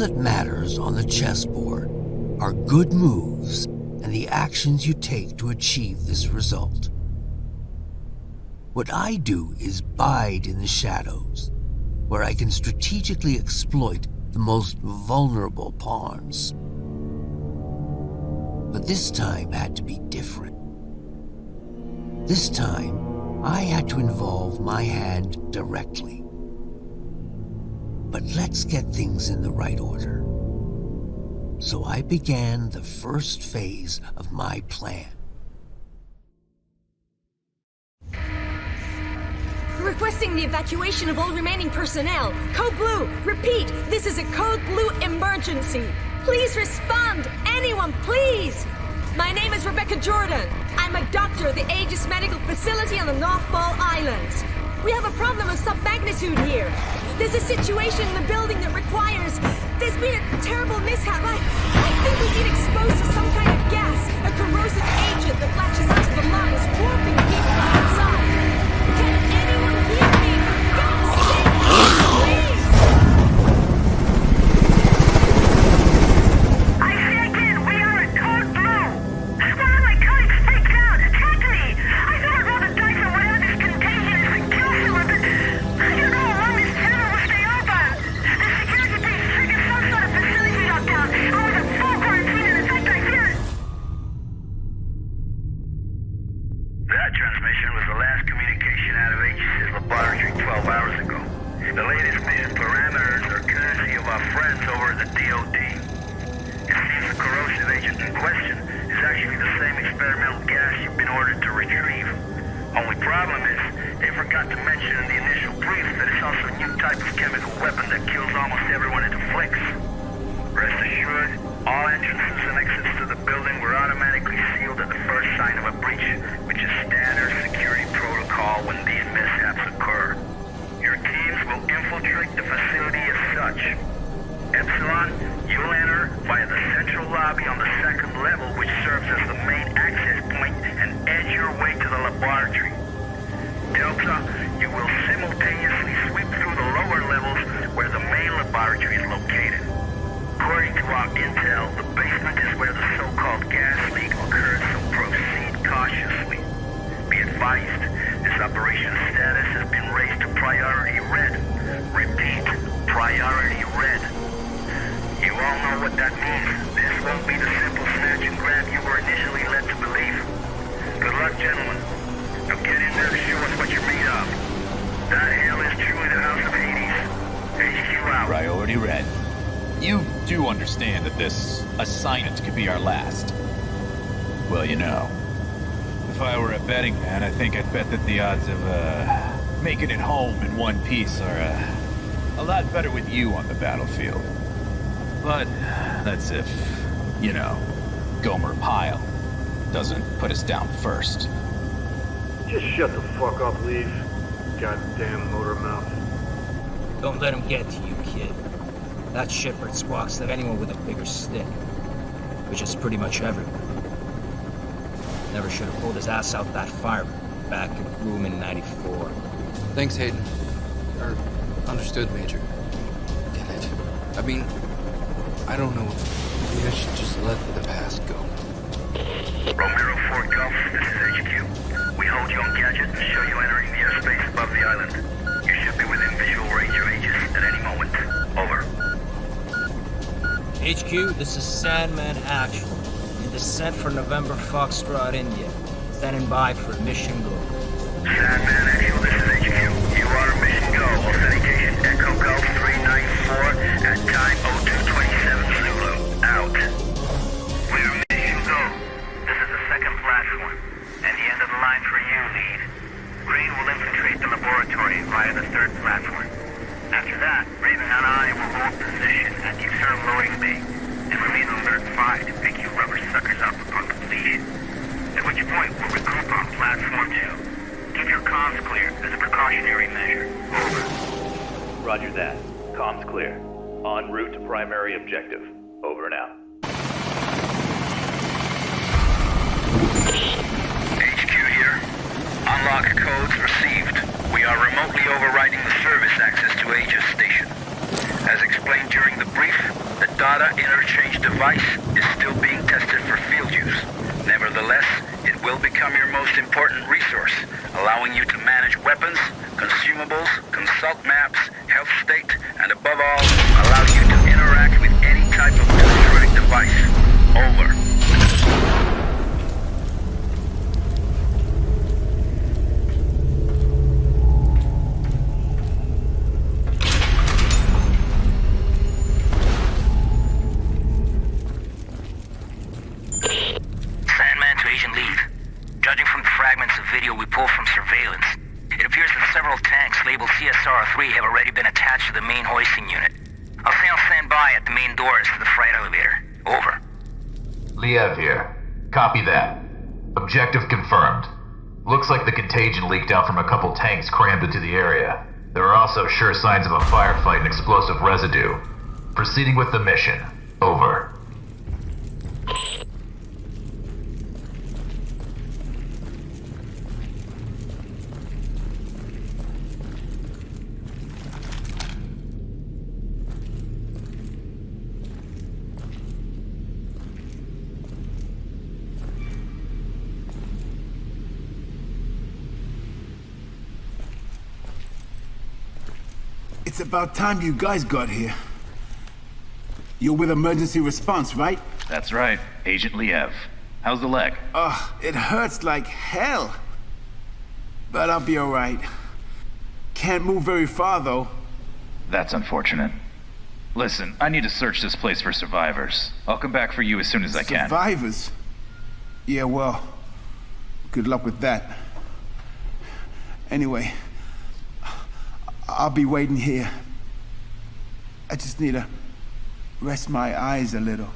that matters on the chessboard are good moves and the actions you take to achieve this result. What I do is bide in the shadows, where I can strategically exploit the most vulnerable pawns. But this time had to be different. This time, I had to involve my hand directly. But let's get things in the right order. So I began the first phase of my plan. Requesting the evacuation of all remaining personnel. Code Blue, repeat, this is a Code Blue emergency. Please respond, anyone, please. My name is Rebecca Jordan. I'm a doctor at the Aegis Medical Facility on the North Ball Islands. We have a problem of some magnitude here. There's a situation in the building that requires... There's been a terrible mishap. I think we've been exposed to some kind of gas, a corrosive agent that latches onto the lungs, warping people outside. Can anyone hear me? For God's sake, please! I say again, we are at Code Blue. One of my colleagues freaked out, attacked me. I thought I'd roll the dice on whatever this contagion is and kill someone, but I don't know how long this terror will stay open. The security base triggered some sort of facility lockdown. I was in full quarantine, and in fact, I fear... That transmission was the last communication out of Aegis' laboratory 12 hours ago. The latest mission parameters are courtesy of our friends over at the DOD. It seems the corrosive agent in question is actually the same experimental gas you've been ordered to retrieve. Only problem is, they forgot to mention in the initial brief that it's also a new type of chemical weapon that kills almost everyone it afflicts. Rest assured, all entrances and exits to the building were automatically sealed at the first sign of a breach, which is standard security protocol when these mishaps occur. Your teams will infiltrate the facility as such. Epsilon, you'll enter via the central lobby on the second level, which serves as the main access point, and edge your way to the laboratory. Delta, you will simultaneously sweep through the lower levels where the main laboratory is located. According to our intel, the basement is where the so-called gas leak occurred, so proceed cautiously. Be advised, this operation's status has been raised to priority red. Repeat, priority red. You all know what that means. This won't be the simple snatch and grab you were initially led to believe. Good luck, gentlemen. Now get in there to show us what you're made of. That hell is truly the House of Hades. HQ out. Priority red. You do understand that this assignment could be our last. Well, you know, if I were a betting man, I think I'd bet that the odds of making it home in one piece are a lot better with you on the battlefield. But that's if, you know, Gomer Pyle doesn't put us down first. Just shut the fuck up, Leaf. Goddamn motor mouth. Don't let him get to you, kid. That shitbird squawks at anyone with a bigger stick, which is pretty much everyone. Never should have pulled his ass out that fireman back in Bloom in '94. Thanks, Hayden. Understood, Major. Damn it. I mean, I don't know. Maybe I should just let the past go. Romero 4 Golf, this is HQ. We hold you on gadget and show you entering the airspace above the island. You should be within visual range of Aegis at any moment. Over. HQ, this is Sandman Actual. In descent for November Foxtrot, India. Standing by for mission go. Sandman Actual, this is HQ. You are mission go. Authentication Echo Golf 394 at time 0227 Zulu. Out. We are mission go. This is the second platform. And the end of the line for you, lead. Green will infiltrate the laboratory via the third platform. After that, Raven and I will hold position at the external loading bay and remain on alert 5 to pick you rubber suckers up upon completion. At which point, we'll regroup on platform 2. Keep your comms clear as a precautionary measure. Over. Roger that. Comms clear. En route to primary objective. Over and out. HQ here. Unlock codes received. We are remotely overriding the service access to Aegis Station. As explained during the brief, the data interchange device is still being tested for field use. Nevertheless, it will become your most important resource, allowing you to manage weapons, consumables, consult maps, health state, and above all, allow you to interact with any type of electronic device. Over. Sandman to Agent Lead. Judging from the fragments of video we pulled from surveillance, it appears that several tanks labeled CSR-3 have already been attached to the main hoisting unit. I'll say I'll stand by at the main doors to the freight elevator. Over. Liev here. Copy that. Objective confirmed. Looks like the contagion leaked out from a couple tanks crammed into the area. There are also sure signs of a firefight and explosive residue. Proceeding with the mission. Over. It's about time you guys got here. You're with emergency response, right? That's right. Agent Liev. How's the leg? Ugh, it hurts like hell. But I'll be alright. Can't move very far, though. That's unfortunate. Listen, I need to search this place for survivors. I'll come back for you as soon as I can. Survivors? Yeah, well, good luck with that. Anyway, I'll be waiting here. I just need to rest my eyes a little.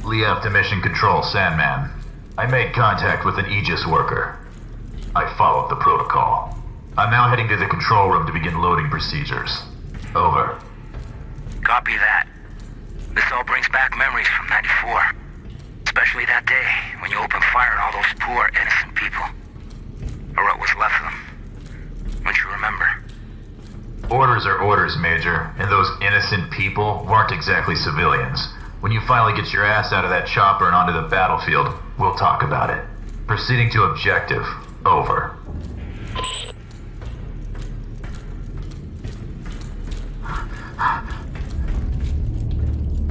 Liev to Mission Control, Sandman. I made contact with an Aegis worker. I followed the protocol. I'm now heading to the control room to begin loading procedures. Over. Copy that. This all brings back memories from '94. Especially that day when you opened fire on all those poor, innocent people. Or what was left of them. Don't you remember? Orders are orders, Major, and those innocent people weren't exactly civilians. When you finally get your ass out of that chopper and onto the battlefield, we'll talk about it. Proceeding to objective. Over.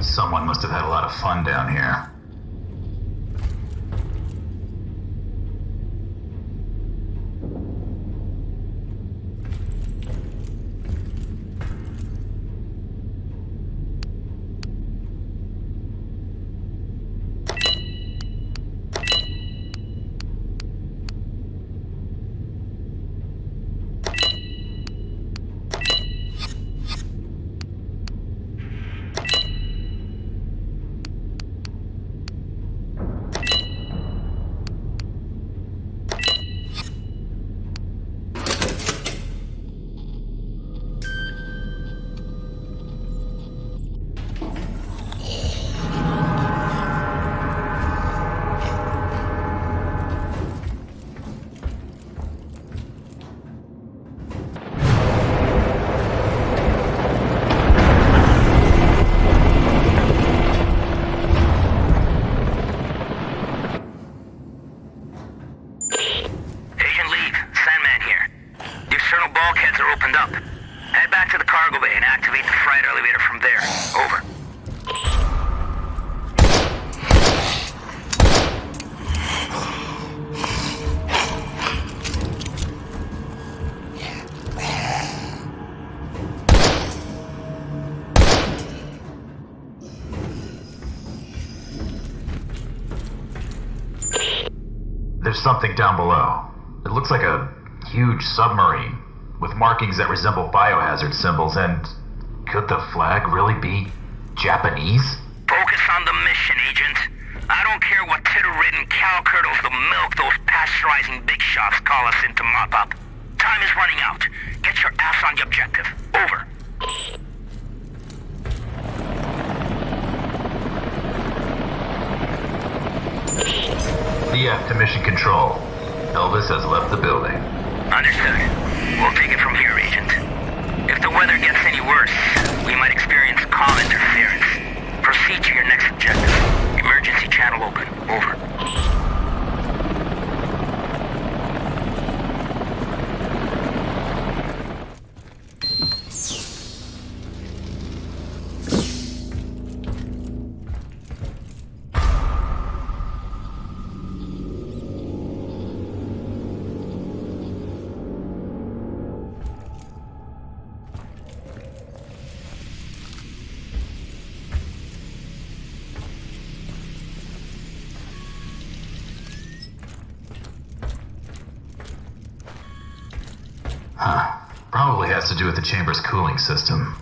Someone must have had a lot of fun down here. There's something down below. It looks like a huge submarine, with markings that resemble biohazard symbols, and could the flag really be Japanese? Focus on the mission, Agent. I don't care what titter-ridden cow curdles the milk those pasteurizing big shops call us in to mop up. Time is running out. Get your ass on the objective. Over. DF to mission control. Elvis has left the building. Understood. We'll take it from here, Agent. If the weather gets any worse, we might experience comm interference. Proceed to your next objective. Emergency channel open. Over. Probably has to do with the chamber's cooling system.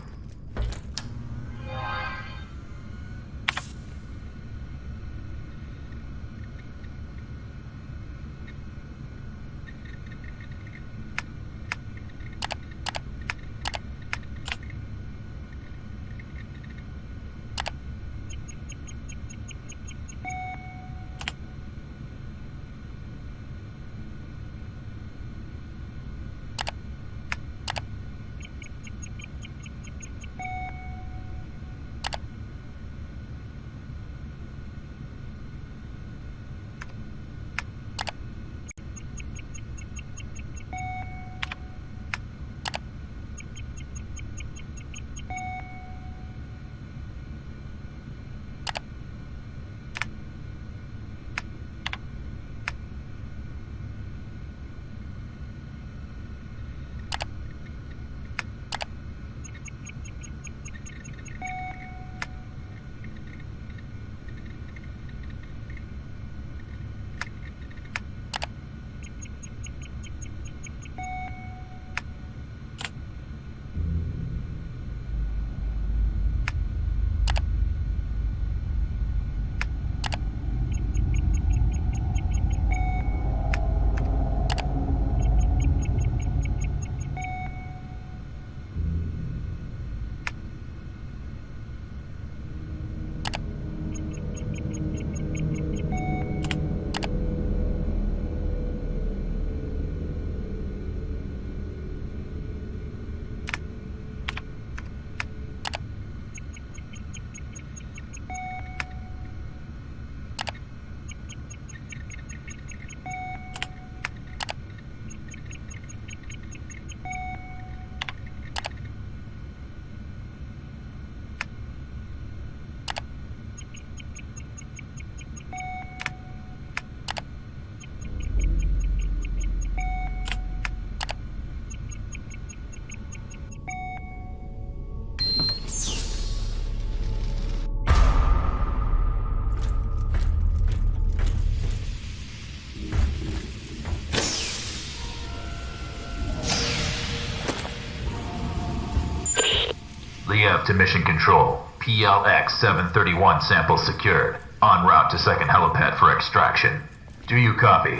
Liev to mission control. PLX 731 sample secured. En route to second helipad for extraction. Do you copy?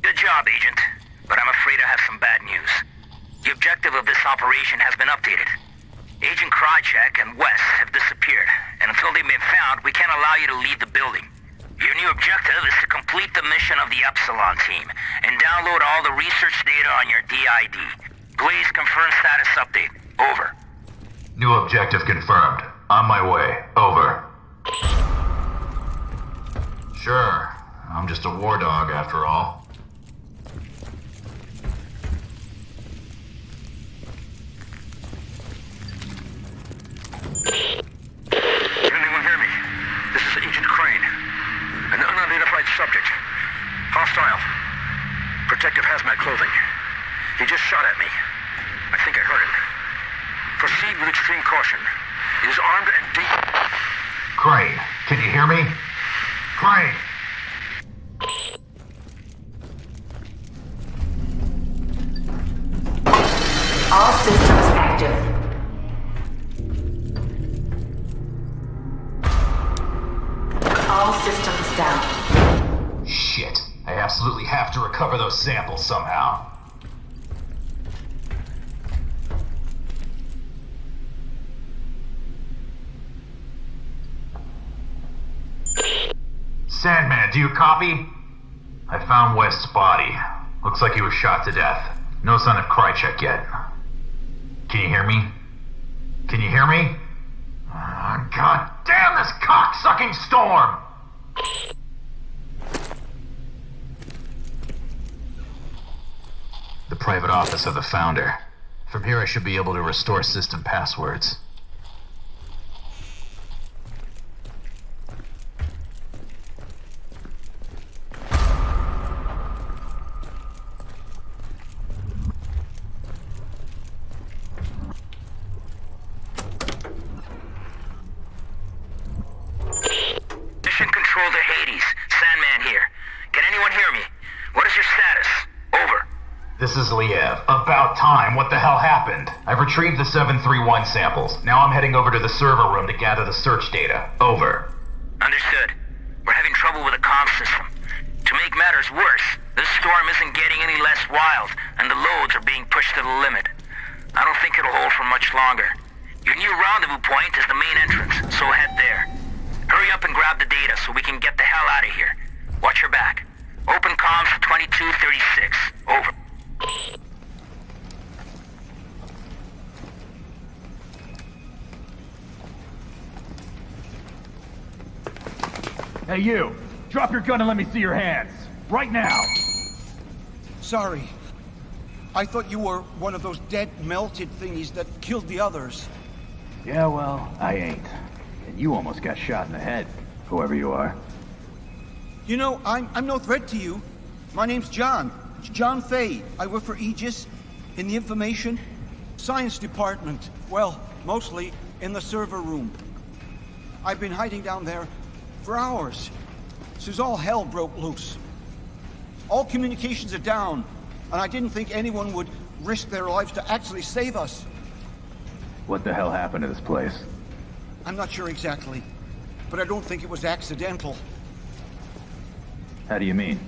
Good job, Agent. But I'm afraid I have some bad news. The objective of this operation has been updated. Agent Krychek and Wes have disappeared, and until they've been found, we can't allow you to leave the building. Your new objective is to complete the mission of the Epsilon team, and download all the research data on your DID. Please confirm status update. Over. New objective confirmed. On my way. Over. Sure. I'm just a war dog after all. Can anyone hear me? This is Agent Crane. An unidentified subject. Hostile. Protective hazmat clothing. He just shot at me. I think I heard him. Proceed with extreme caution. He is armed and deep. Crane, can you hear me? Crane! All systems active. All systems down. Shit. I have absolutely have to recover those samples somehow. Sandman, do you copy? I found West's body. Looks like he was shot to death. No sign of Krychek yet. Can you hear me? Can you hear me? Oh, God damn this cock-sucking storm! The private office of the founder. From here I should be able to restore system passwords. Mission control to Hades. Sandman here. Can anyone hear me? What is your status? Over. This is Liev. About time. What the hell happened? I've retrieved the 731 samples. Now I'm heading over to the server room to gather the search data. Over. Understood. We're having trouble with the comm system. To make matters worse, this storm isn't getting any less wild, and the loads are being pushed to the limit. I don't think it'll hold for much longer. Your new rendezvous point is the main entrance, so head there. Hurry up and grab the data so we can get the hell out of here. Watch your back. Open comms for 2236. Over. Hey, you! Drop your gun and let me see your hands! Right now! Sorry. I thought you were one of those dead, melted thingies that killed the others. Yeah, well, I ain't. And you almost got shot in the head, whoever you are. You know, I'm no threat to you. My name's John. John Fay. I work for Aegis in the information science department. Well, mostly in the server room. I've been hiding down there for hours since all hell broke loose. All communications are down, and I didn't think anyone would risk their lives to actually save us. What the hell happened to this place? I'm not sure exactly, but I don't think it was accidental. How do you mean?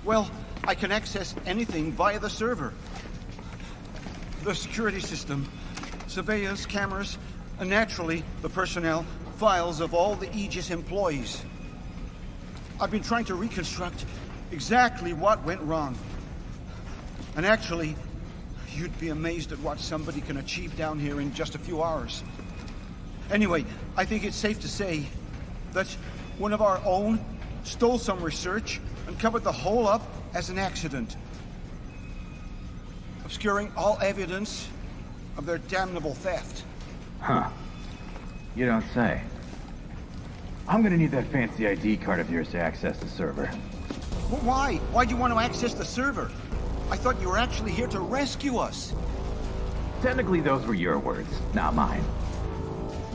Well, I can access anything via the server. The security system, surveillance cameras, and naturally, the personnel files of all the Aegis employees. I've been trying to reconstruct exactly what went wrong. And actually, you'd be amazed at what somebody can achieve down here in just a few hours. Anyway, I think it's safe to say that one of our own stole some research and covered the whole up as an accident, obscuring all evidence of their damnable theft. Huh. You don't say. I'm gonna need that fancy ID card of yours to access the server. Well, why? Why do you want to access the server? I thought you were actually here to rescue us. Technically, those were your words, not mine.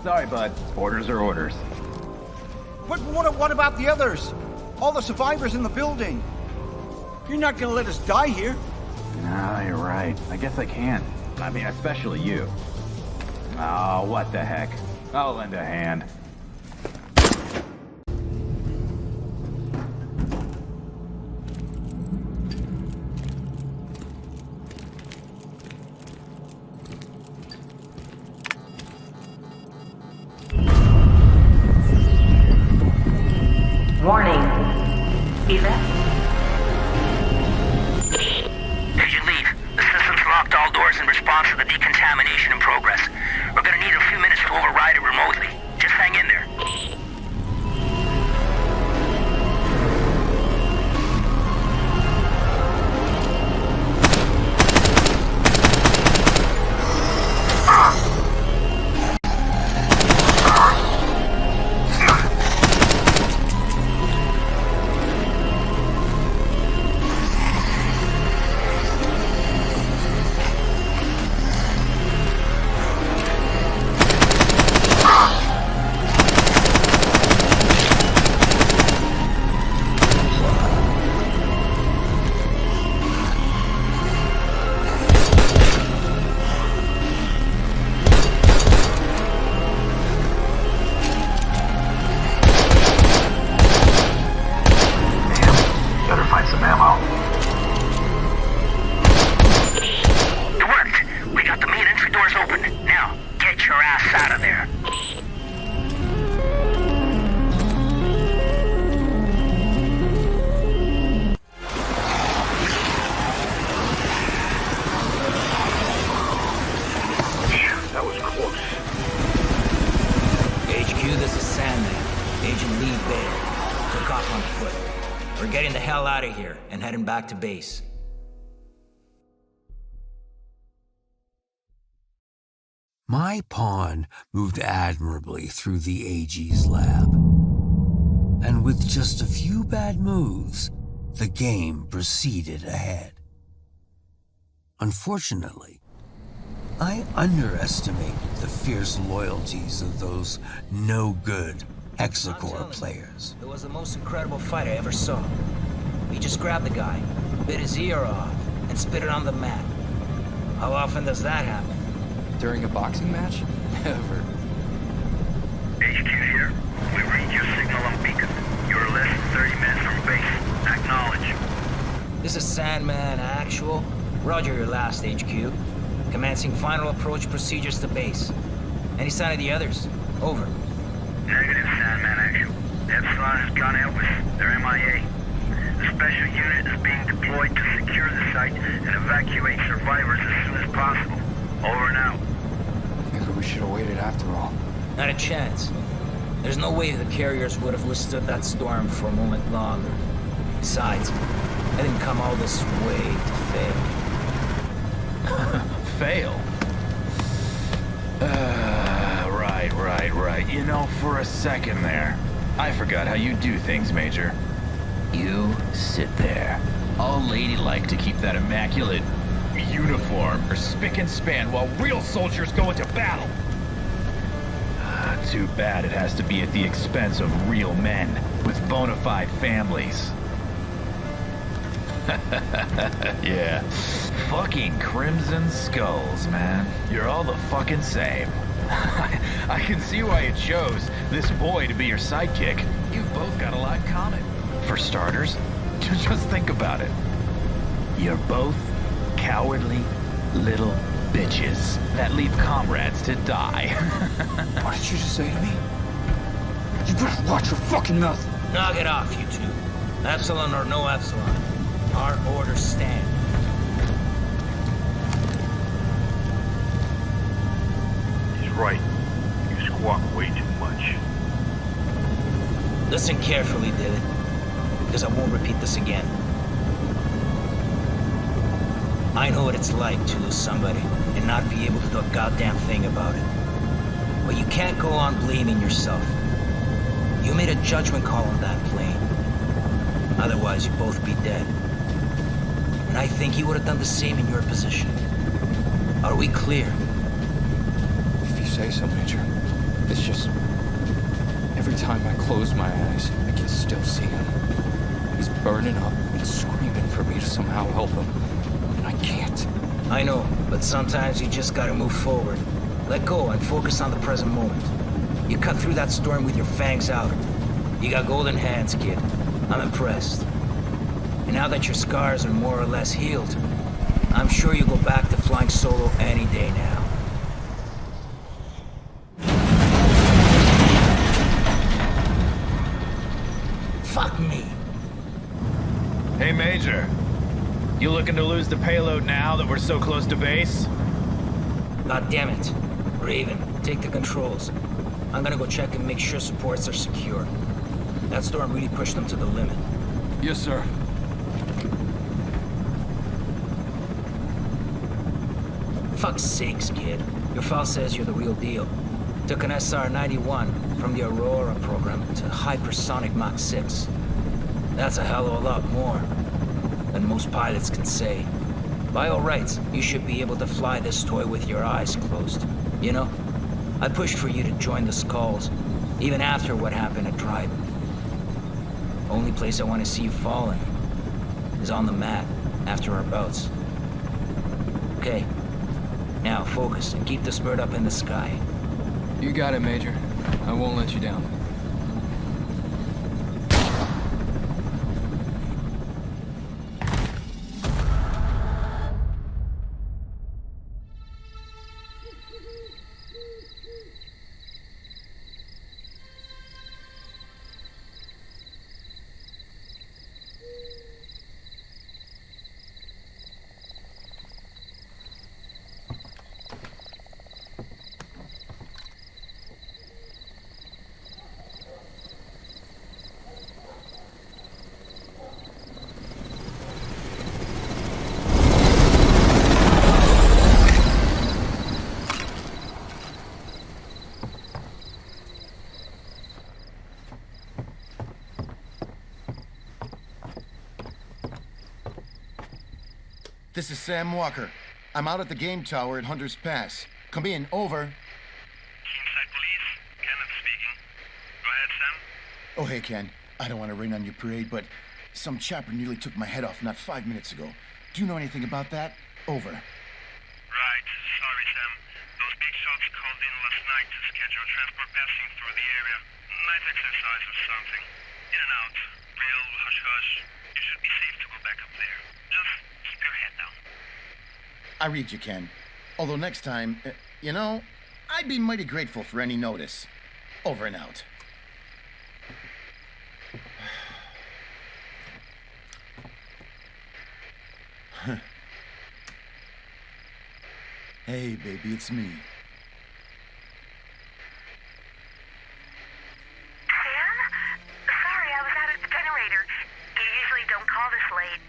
Sorry, bud. Orders are orders. But what about the others? All the survivors in the building? You're not gonna let us die here. No, you're right. I guess I can. I mean, especially you. Oh, what the heck. I'll lend a hand. Warning. Eva? Agent Lead, the system's locked all doors in response to the decontamination in progress. We're gonna need a few minutes to override it remotely. Just hang in there. some ammo. It worked! We got the main entry doors open. Now, get your ass out of there. That was close. HQ, this is Sandman. Agent Lee Bale. Took off on foot. We're getting the hell out of here and heading back to base. My pawn moved admirably through the AG's lab. And with just a few bad moves, the game proceeded ahead. Unfortunately, I underestimated the fierce loyalties of those no-good Hexacore players. It was the most incredible fight I ever saw. We just grabbed the guy, bit his ear off, and spit it on the mat. How often does that happen? During a boxing match? Never. HQ here. We read your signal on beacon. You're less than 30 minutes from base. Acknowledge. This is Sandman Actual. Roger your last HQ. Commencing final approach procedures to base. Any sign of the others? Over. Negative, Sandman Actual. Epsilon has gone Elvis. They're MIA. The special unit is being deployed to secure the site and evacuate survivors as soon as possible. Over and out. Maybe we should have waited after all. Not a chance. There's no way the carriers would have withstood that storm for a moment longer. Besides, I didn't come all this way to fail. Fail? Right. You know, for a second there, I forgot how you do things, Major. You sit there, all ladylike to keep that immaculate uniform or spick and span while real soldiers go into battle. Too bad it has to be at the expense of real men with bona fide families. Yeah. Fucking Crimson Skulls, man. You're all the fucking same. I can see why you chose this boy to be your sidekick. You've both got a lot in common. For starters, just think about it. You're both cowardly little bitches that leave comrades to die. What did you just say to me? You better watch your fucking mouth. Knock it off, you two. Epsilon or no Epsilon. Our orders stand. He's right. You squawk way too much. Listen carefully, David, because I won't repeat this again. I know what it's like to lose somebody and not be able to do a goddamn thing about it. But you can't go on blaming yourself. You made a judgment call on that plane. Otherwise, you'd both be dead. And I think you would have done the same in your position. Are we clear? If you say so, Major. It's just... every time I close my eyes, I can still see him. He's burning up and screaming for me to somehow help him. And I can't. I know, but sometimes you just gotta move forward. Let go and focus on the present moment. You cut through that storm with your fangs out. You got golden hands, kid. I'm impressed. And now that your scars are more or less healed, I'm sure you'll go back to flying solo any day now. Fuck me. Hey, Major. You looking to lose the payload now that we're so close to base? God damn it. Raven, take the controls. I'm gonna go check and make sure supports are secure. That storm really pushed them to the limit. Yes, sir. Fuck's sakes, kid. Your file says you're the real deal. Took an SR-91 from the Aurora program to hypersonic Mach 6. That's a hell of a lot more than most pilots can say. By all rights, you should be able to fly this toy with your eyes closed. You know, I pushed for you to join the Skulls, even after what happened at Trident. Only place I want to see you falling is on the mat after our bouts. Okay, now focus and keep this bird up in the sky. You got it, Major. I won't let you down. This is Sam Walker. I'm out at the game tower at Hunter's Pass. Come in, over. Inside police, Kenneth speaking. Go ahead, Sam. Oh, hey, Ken. I don't want to rain on your parade, but some chopper nearly took my head off not 5 minutes ago. Do you know anything about that? Over. Right, sorry, Sam. Those big shots called in last night to schedule transport passing through the area. Night exercise or something. In and out. Real hush-hush. You should be safe to go back up there. Just keep your head down. I read you, Ken. Although next time, you know, I'd be mighty grateful for any notice. Over and out. Hey, baby, it's me. Sam? Sorry, I was out at the generator. You usually don't call this late.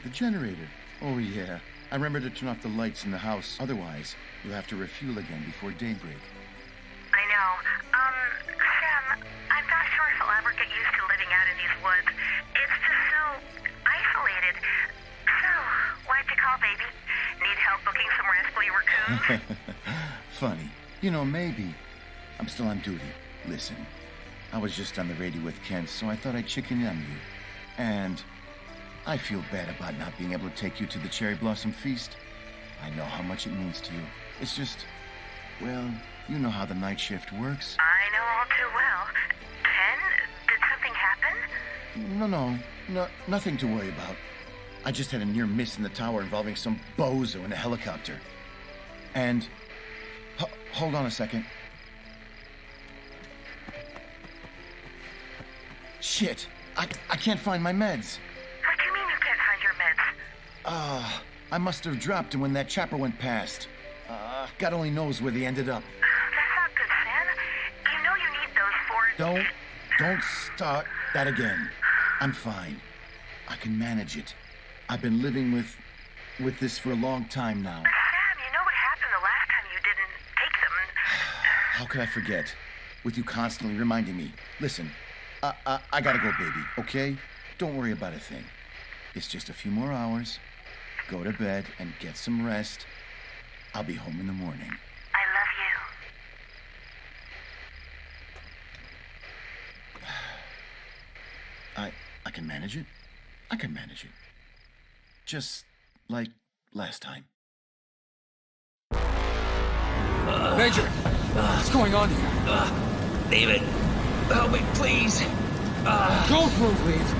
The generator. Oh, yeah. I remember to turn off the lights in the house. Otherwise, you'll have to refuel again before daybreak. I know. Sam, I'm not sure if I'll ever get used to living out in these woods. It's just so isolated. So, why'd you call, baby? Need help booking some rascally raccoons? Funny. You know, maybe. I'm still on duty. Listen, I was just on the radio with Kent, so I thought I'd chicken in on you. And I feel bad about not being able to take you to the Cherry Blossom Feast. I know how much it means to you. It's just, well, you know how the night shift works. I know all too well. Ken, did something happen? No, nothing to worry about. I just had a near miss in the tower involving some bozo in a helicopter. And, hold on a second. Shit, I can't find my meds. What do you mean you can't find your meds? I must have dropped them when that chopper went past. God only knows where they ended up. That's not good, Sam. You know you need those for... Don't start that again. I'm fine. I can manage it. I've been living with this for a long time now. Sam, you know what happened the last time you didn't take them? How could I forget? With you constantly reminding me. Listen, I gotta go, baby, okay? Don't worry about a thing. It's just a few more hours. Go to bed and get some rest. I'll be home in the morning. I love you. I can manage it. I can manage it. Just like last time. Major, what's going on here? David, help me, please. Don't move, Leeds.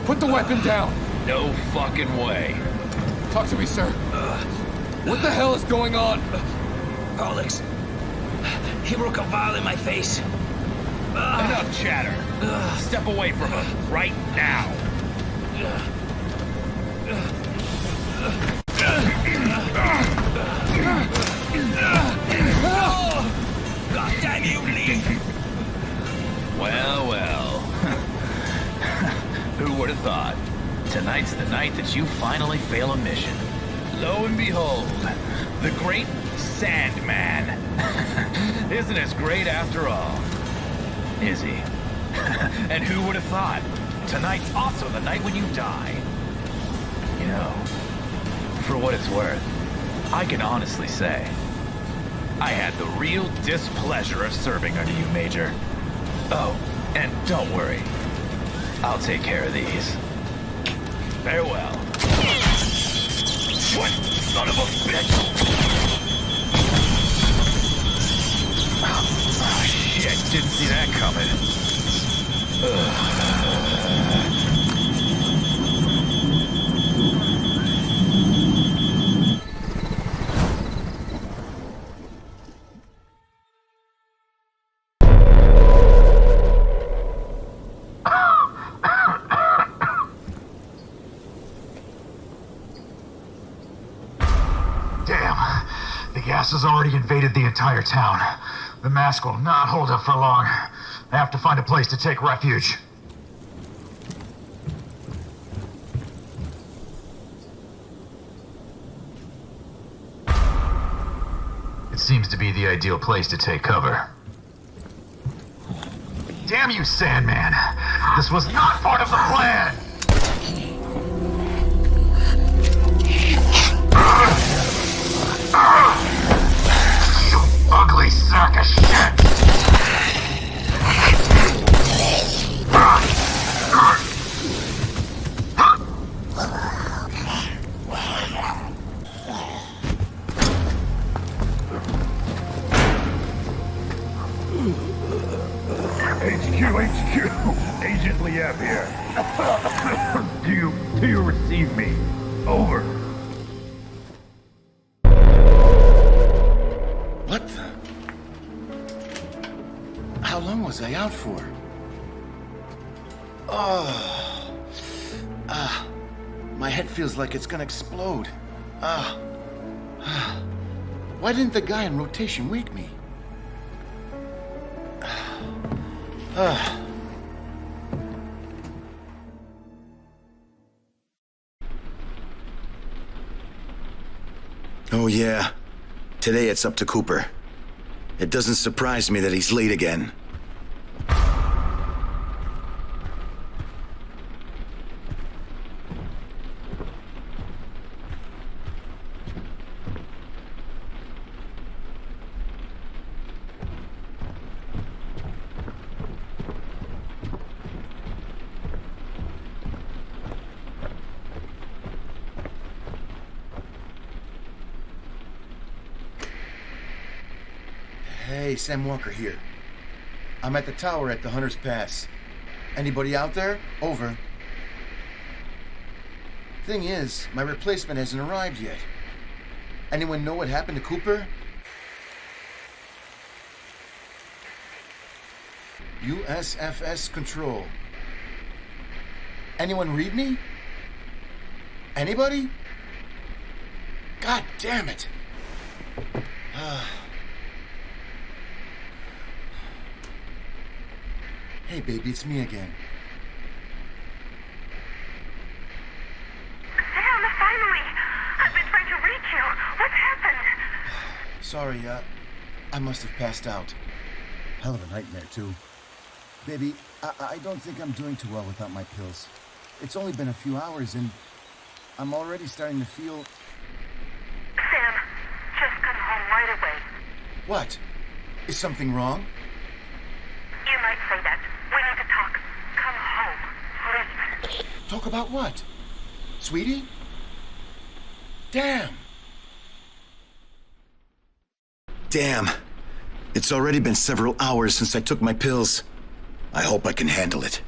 Put the weapon down. No fucking way. Talk to me, sir. What the hell is going on? Alex, he broke a vial in my face. Enough chatter. Step away from him right now. God damn you, Lee! Well. Who would have thought? Tonight's the night that you finally fail a mission. Lo and behold, the great Sandman isn't as great after all, is he? And who would have thought? Tonight's also the night when you die. You know, for what it's worth, I can honestly say, I had the real displeasure of serving under you, Major. Oh, and don't worry, I'll take care of these. Farewell. What son of a bitch! Oh, shit, didn't see that coming. Has already invaded the entire town. The mask will not hold up for long. I have to find a place to take refuge. It seems to be the ideal place to take cover. Damn you, Sandman! This was not part of the plan! there? Do you receive me? Over. What the? How long was I out for? Oh. My head feels like it's gonna explode. Why didn't the guy in rotation wake me? Oh yeah. Today it's up to Cooper. It doesn't surprise me that he's late again. Hey, Sam Walker here. I'm at the tower at the Hunter's Pass. Anybody out there? Over. Thing is, my replacement hasn't arrived yet. Anyone know what happened to Cooper? USFS Control. Anyone read me? Anybody? God damn it! Hey, baby, it's me again. Sam, finally! I've been trying to reach you. What's happened? Sorry, I must have passed out. Hell of a nightmare, too. Baby, I don't think I'm doing too well without my pills. It's only been a few hours, and I'm already starting to feel... Sam, just come home right away. What? Is something wrong? You might say that. We need to talk. Come home, please. Talk about what? Sweetie? Damn! Damn. It's already been several hours since I took my pills. I hope I can handle it.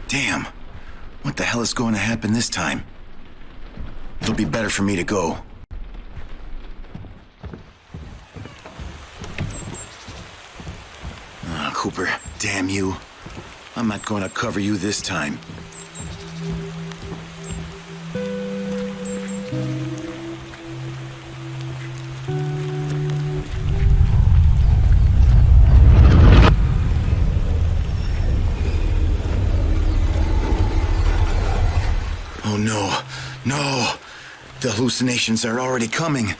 Damn. What the hell is going to happen this time? It'll be better for me to go. Cooper, damn you. I'm not going to cover you this time. Oh no, no. The hallucinations are already coming.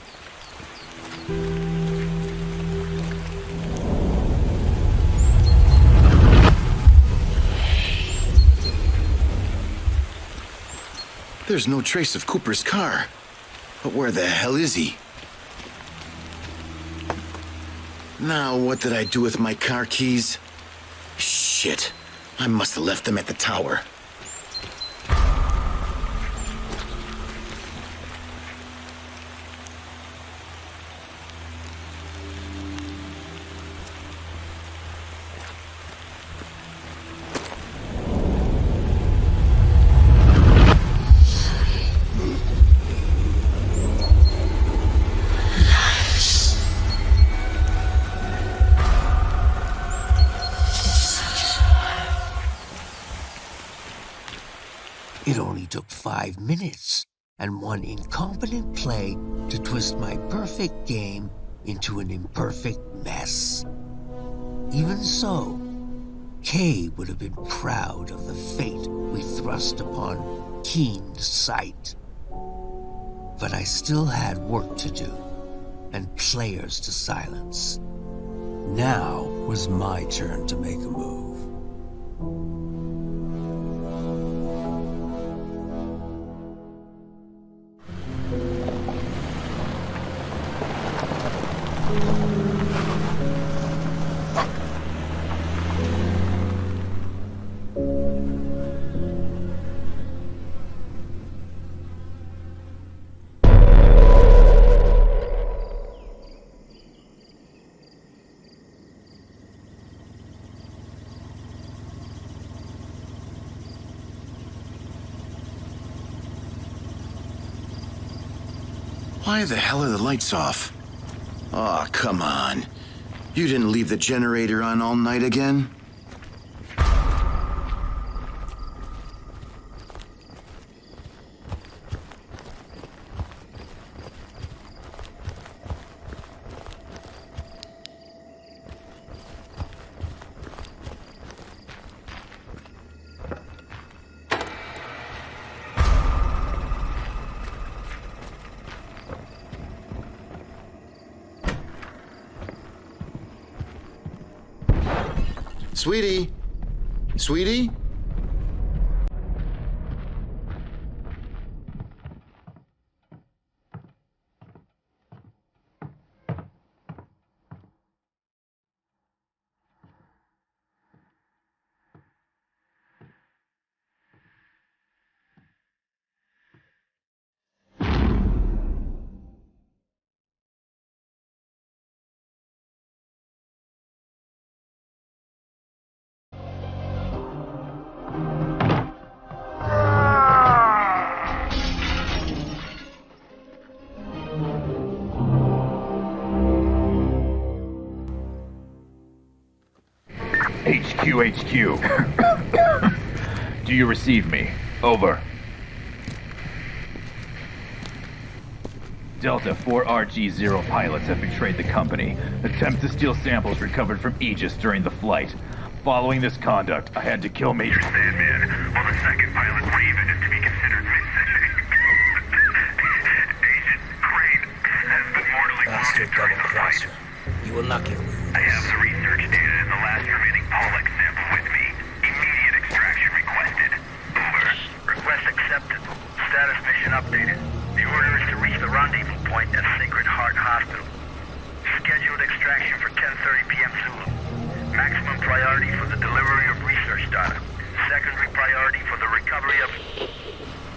There's no trace of Cooper's car. But where the hell is he? Now, what did I do with my car keys? Shit. I must have left them at the tower. It only took 5 minutes and one incompetent play to twist my perfect game into an imperfect mess. Even so, Kay would have been proud of the fate we thrust upon keen sight. But I still had work to do and players to silence. Now was my turn to make a move. Why the hell are the lights off? Oh, come on. You didn't leave the generator on all night again? Sweetie? Sweetie? HQ. Do you receive me? Over. Delta 4RG0 pilots have betrayed the company. Attempt to steal samples recovered from Aegis during the flight. Following this conduct, I had to kill Major Sandman, while the second pilot, Raven, is to be considered missing. Agent Crane has been mortally wounded during the flight. You will not get away with this. I have the research data and the last remaining Pollux sample with me. Immediate extraction requested. Over. Request accepted. Status mission updated. The order is to reach the rendezvous point at Sacred Heart Hospital. Scheduled extraction for 10:30 p.m. Zulu. Maximum priority for the delivery of research data. Secondary priority for the recovery of...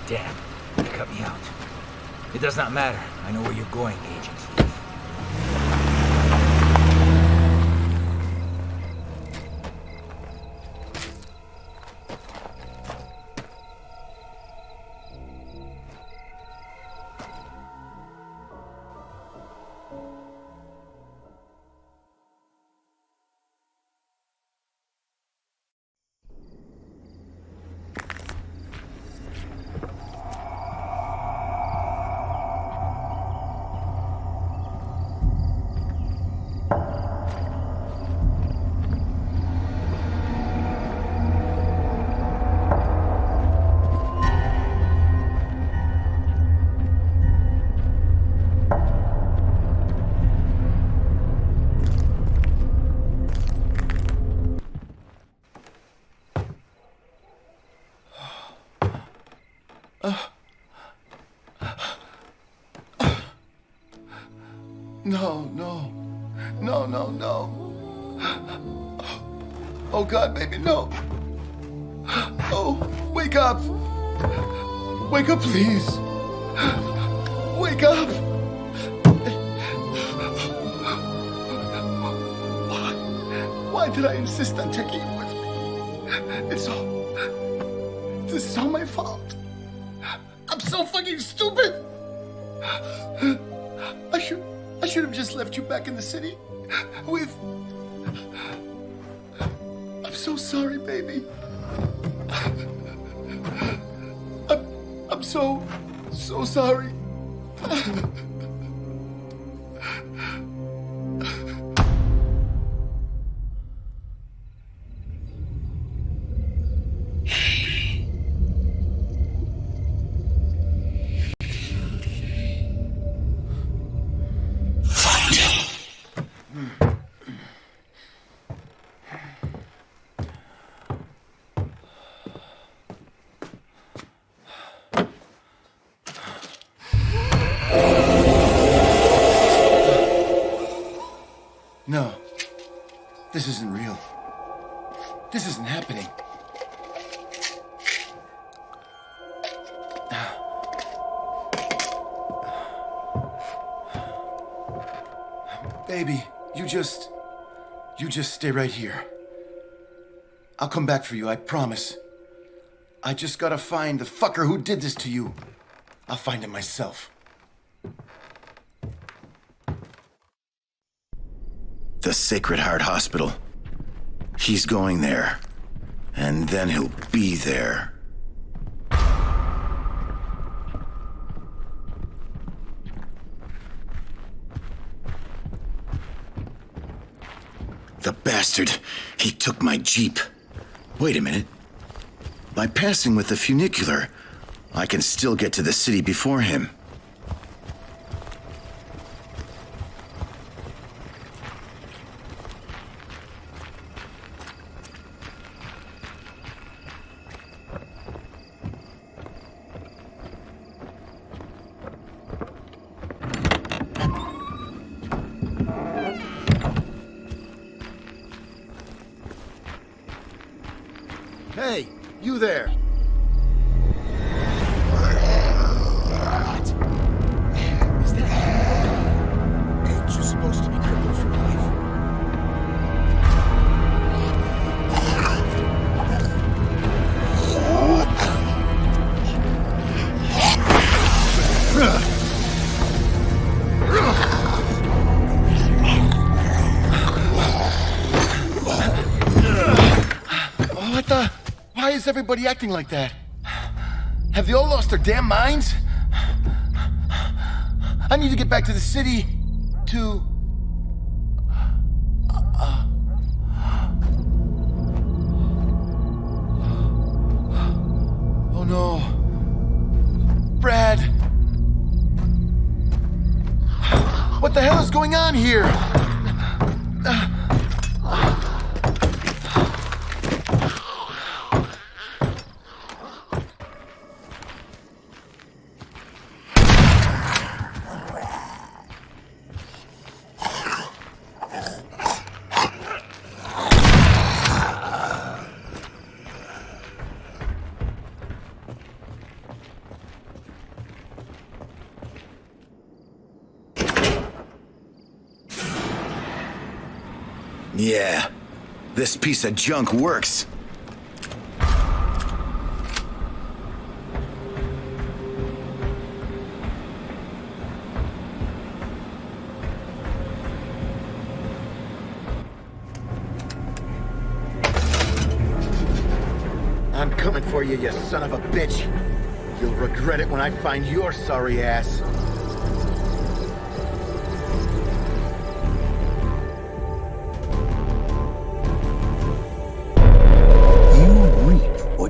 Damn, you cut me out. It does not matter. I know where you're going, Agent. No. Oh, God, baby, no. Oh, wake up. Wake up, please. Wake up. Why did I insist on taking you with me? This is all my fault. I'm so fucking stupid. I should have just left you back in the city with... I'm so sorry, baby. I'm so sorry. No, this isn't real. This isn't happening. Baby, you just stay right here. I'll come back for you, I promise. I just gotta find the fucker who did this to you. I'll find him myself. the Sacred Heart Hospital. He's going there. And then he'll be there. The bastard! He took my Jeep. Wait a minute. By passing with the funicular, I can still get to the city before him. Hey, you there! What? Is that you? Ain't you supposed to be crippled for life? What the? Why is everybody acting like that? Have they all lost their damn minds? I need to get back to the city to... Oh no. Brad. What the hell is going on here? Yeah, this piece of junk works. I'm coming for you, you son of a bitch. You'll regret it when I find your sorry ass.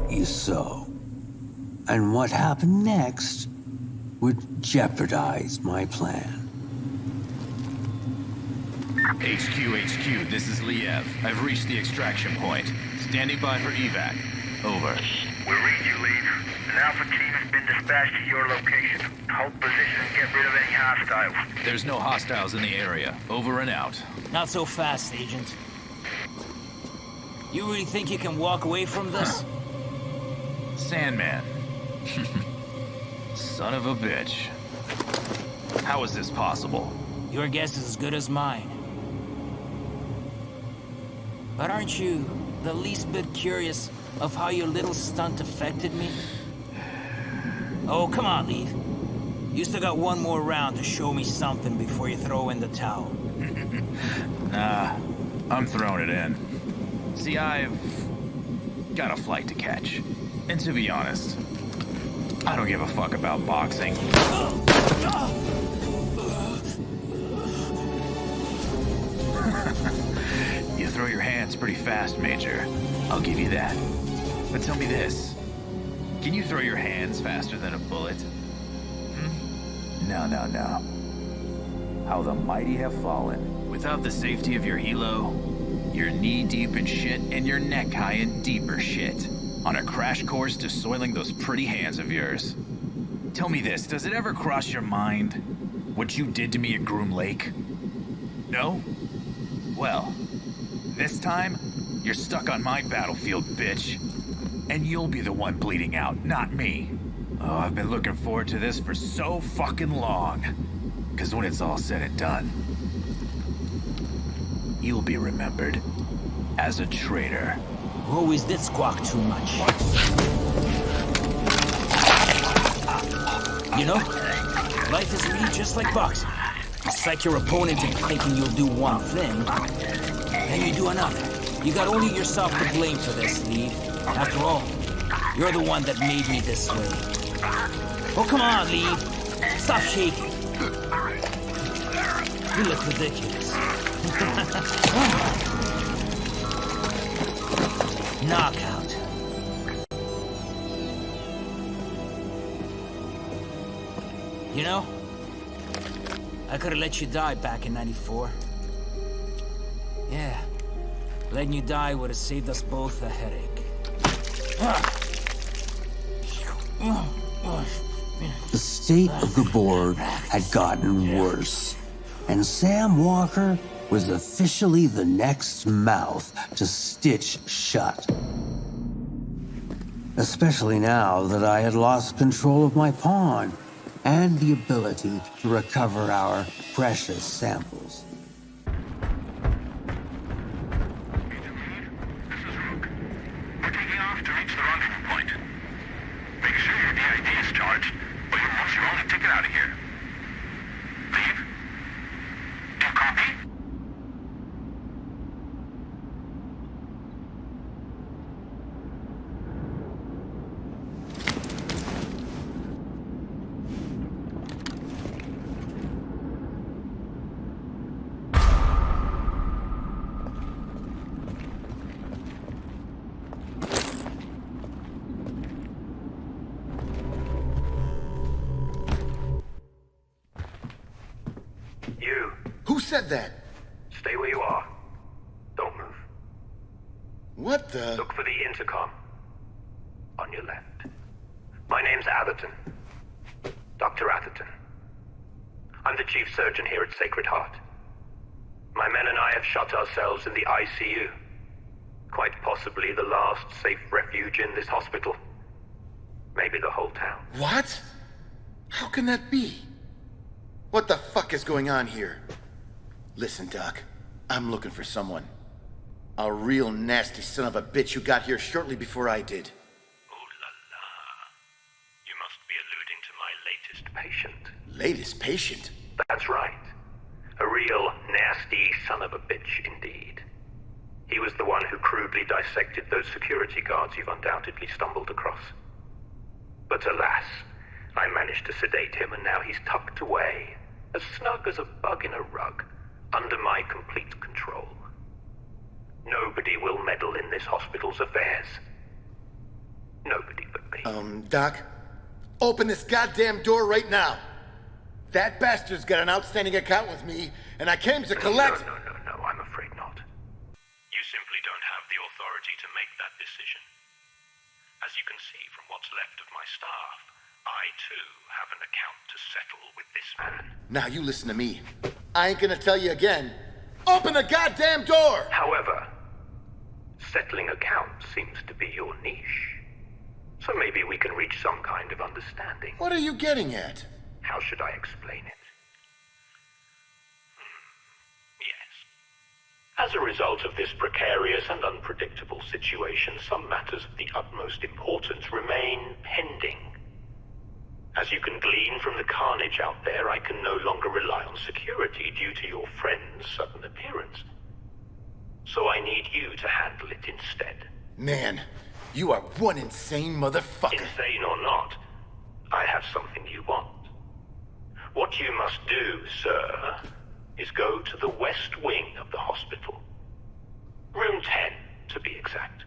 You sow. And what happened next would jeopardize my plan. HQ, this is Liev. I've reached the extraction point. Standing by for evac. Over. We read you, Lead. An Alpha team has been dispatched to your location. Hold position and get rid of any hostiles. There's no hostiles in the area. Over and out. Not so fast, Agent. You really think you can walk away from this? Sandman. Son of a bitch. How is this possible? Your guess is as good as mine. But aren't you the least bit curious of how your little stunt affected me? Oh, come on, Leave. You still got one more round to show me something before you throw in the towel. Nah, I'm throwing it in. See, I've got a flight to catch. And to be honest, I don't give a fuck about boxing. You throw your hands pretty fast, Major. I'll give you that. But tell me this. Can you throw your hands faster than a bullet? No. How the mighty have fallen. Without the safety of your helo, you're knee-deep in shit and your neck-high in deeper shit. On a crash course to soiling those pretty hands of yours. Tell me this, does it ever cross your mind what you did to me at Groom Lake? No? Well, this time, you're stuck on my battlefield, bitch. And you'll be the one bleeding out, not me. Oh, I've been looking forward to this for so fucking long. 'Cause when it's all said and done, you'll be remembered as a traitor. Always did squawk too much. You know, life is really just like boxing. Psych your opponent into thinking you'll do one thing, then you do another. You got only yourself to blame for this, Lead. After all, you're the one that made me this way. Oh, come on, Lead. Stop shaking. You look ridiculous. Knockout. You know, I could have let you die back in '94. Yeah, letting you die would have saved us both a headache. The state of the board had gotten worse, and Sam Walker was officially the next mouth to stitch shut. Especially now that I had lost control of my pawn and the ability to recover our precious samples. We're taking off to reach the rendezvous point. Make sure your DID is charged, or you'll lose your only ticket out of here. Leave? Do you copy? Who said that? Stay where you are. Don't move. What the? Look for the intercom. On your left. My name's Atherton. Dr. Atherton. I'm the chief surgeon here at Sacred Heart. My men and I have shut ourselves in the ICU. Quite possibly the last safe refuge in this hospital. Maybe the whole town. What? How can that be? What the fuck is going on here? Listen, Doc, I'm looking for someone. A real nasty son of a bitch who got here shortly before I did. Oh la la. You must be alluding to my latest patient. Latest patient? That's right. A real nasty son of a bitch indeed. He was the one who crudely dissected those security guards you've undoubtedly stumbled across. But alas, I managed to sedate him and now he's tucked away, as snug as a bug in a rug, under my complete control. Nobody will meddle in this hospital's affairs. Nobody but me. Doc, open this goddamn door right now. That bastard's got an outstanding account with me, and I came to collect... No, I'm afraid not. You simply don't have the authority to make that decision. As you can see from what's left of my staff, I too have an account to settle with this man. Now you listen to me. I ain't gonna tell you again. Open the goddamn door! However, settling accounts seems to be your niche. So maybe we can reach some kind of understanding. What are you getting at? How should I explain it? Yes. As a result of this precarious and unpredictable situation, some matters of the utmost importance remain pending. As you can glean from the carnage out there, I can no longer rely on security due to your friend's sudden appearance. So I need you to handle it instead. Man, you are one insane motherfucker. Insane or not, I have something you want. What you must do, sir, is go to the west wing of the hospital. Room 10, to be exact.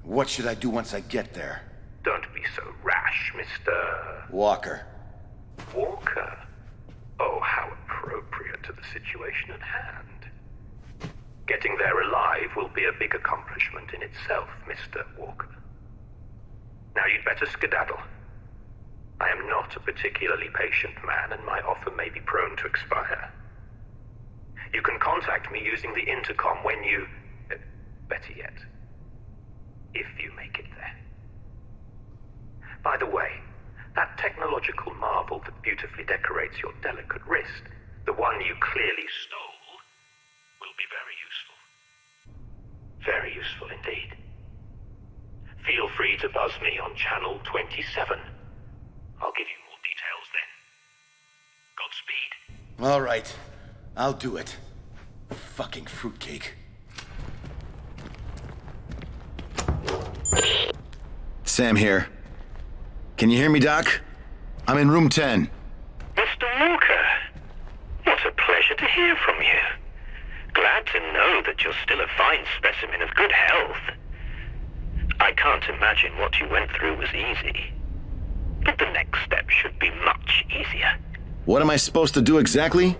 What should I do once I get there? Don't be so rash, Mr. Walker. Walker? Oh, how appropriate to the situation at hand. Getting there alive will be a big accomplishment in itself, Mr. Walker. Now you'd better skedaddle. I am not a particularly patient man, and my offer may be prone to expire. You can contact me using the intercom when you... better yet, if you make it there. By the way, that technological marvel that beautifully decorates your delicate wrist, the one you clearly stole, will be very useful. Very useful indeed. Feel free to buzz me on channel 27. I'll give you more details then. Godspeed. All right, I'll do it. Fucking fruitcake. Sam here. Can you hear me, Doc? I'm in room 10. Mr. Walker, what a pleasure to hear from you. Glad to know that you're still a fine specimen of good health. I can't imagine what you went through was easy. But the next step should be much easier. What am I supposed to do exactly?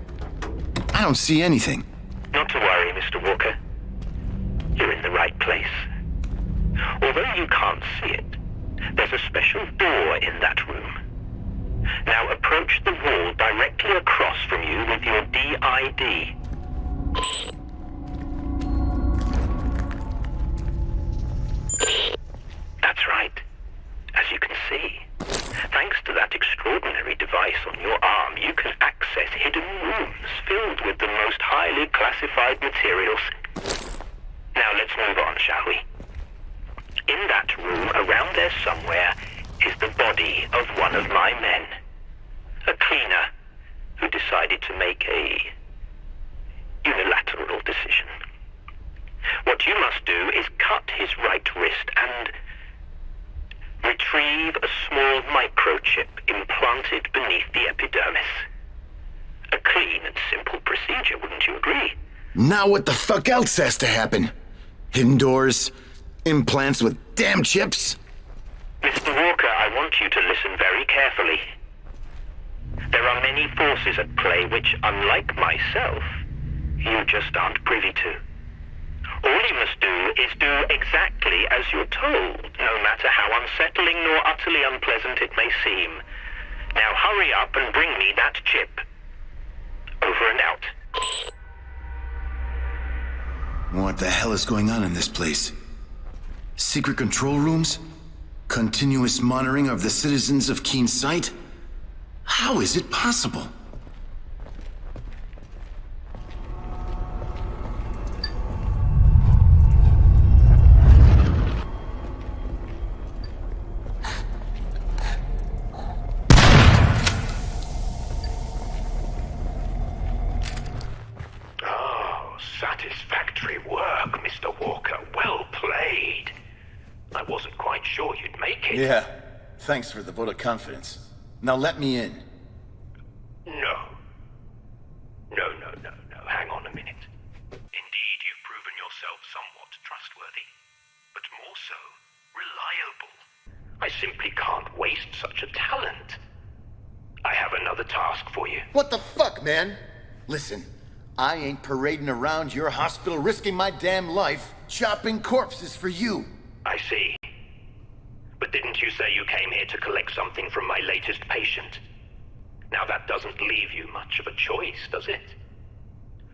I don't see anything. Not to worry, Mr. Walker. You're in the right place. Although you can't see it, there's a special door in that room. Now approach the wall directly across from you with your DID. That's right. As you can see, thanks to that extraordinary device on your arm, you can access hidden rooms filled with the most highly classified materials. Now let's move on, shall we? In that room, around there somewhere, is the body of one of my men. A cleaner who decided to make a unilateral decision. What you must do is cut his right wrist and retrieve a small microchip implanted beneath the epidermis. A clean and simple procedure, wouldn't you agree? Now what the fuck else has to happen? Hidden doors? Implants with damn chips? Mr. Walker, I want you to listen very carefully. There are many forces at play which, unlike myself, you just aren't privy to. All you must do is do exactly as you're told, no matter how unsettling nor utterly unpleasant it may seem. Now hurry up and bring me that chip. Over and out. What the hell is going on in this place? Secret control rooms? Continuous monitoring of the citizens of Keen Sight? How is it possible? Satisfactory work, Mr. Walker. Well played. I wasn't quite sure you'd make it. Yeah. Thanks for the vote of confidence. Now let me in. No. No. Hang on a minute. Indeed, you've proven yourself somewhat trustworthy. But more so, reliable. I simply can't waste such a talent. I have another task for you. What the fuck, man? Listen, I ain't parading around your hospital risking my damn life chopping corpses for you. I see. But didn't you say you came here to collect something from my latest patient? Now that doesn't leave you much of a choice, does it?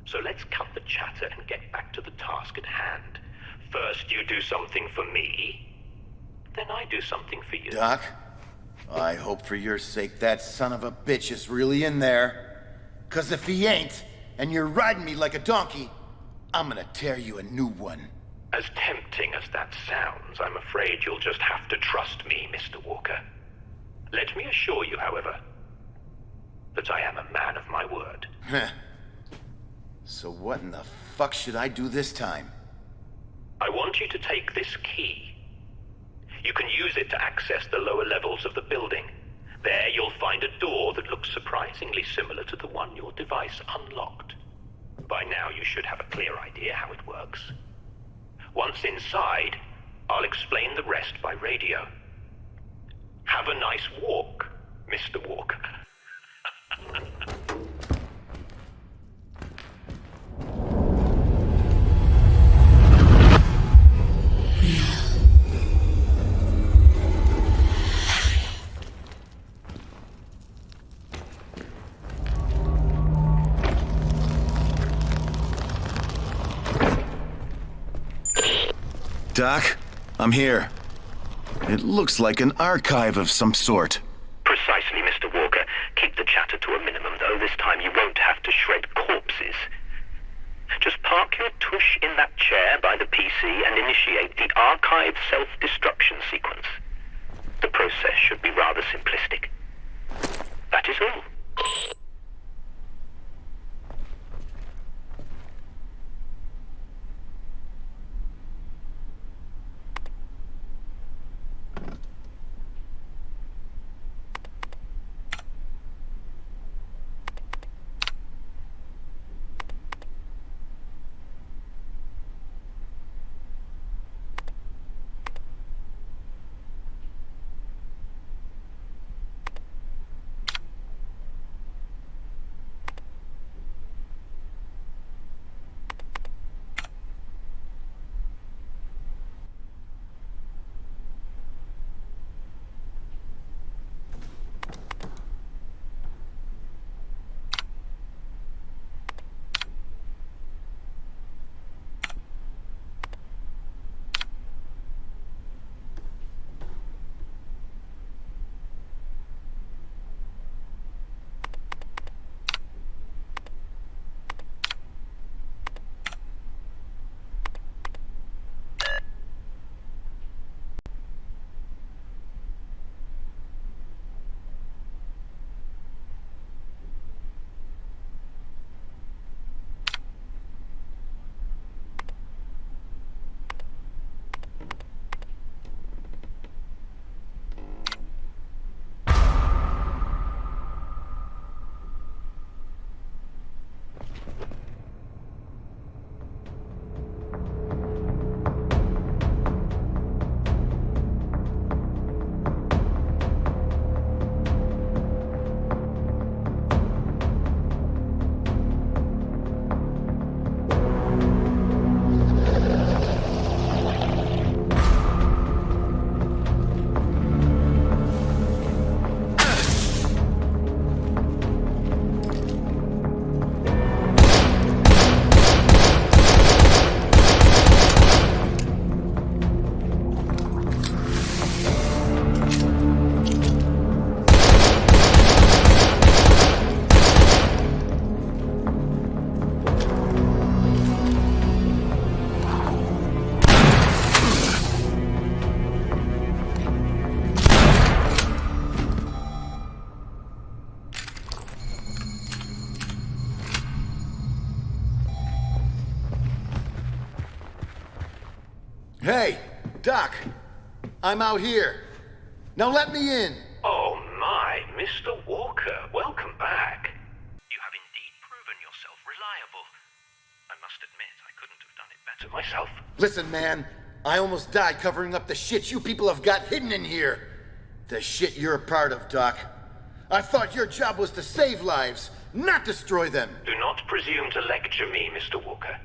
So let's cut the chatter and get back to the task at hand. First you do something for me, then I do something for you. Doc, I hope for your sake that son of a bitch is really in there. 'Cause if he ain't, and you're riding me like a donkey, I'm gonna tear you a new one. As tempting as that sounds, I'm afraid you'll just have to trust me, Mr. Walker. Let me assure you, however, that I am a man of my word. So what in the fuck should I do this time? I want you to take this key. You can use it to access the lower levels of the building. There you'll find a door that looks surprisingly similar to the one your device unlocked. By now you should have a clear idea how it works. Once inside, I'll explain the rest by radio. Have a nice walk, Mr. Walker. Doc, I'm here. It looks like an archive of some sort. Precisely, Mr. Walker. Keep the chatter to a minimum, though. This time you won't have to shred corpses. Just park your tush in that chair by the PC and initiate the archive self-destruction sequence. The process should be rather simplistic. That is all. Hey, Doc. I'm out here. Now let me in. Oh my, Mr. Walker, welcome back. You have indeed proven yourself reliable. I must admit, I couldn't have done it better myself. Listen, man. I almost died covering up the shit you people have got hidden in here. The shit you're a part of, Doc. I thought your job was to save lives, not destroy them. Do not presume to lecture me, Mr. Walker.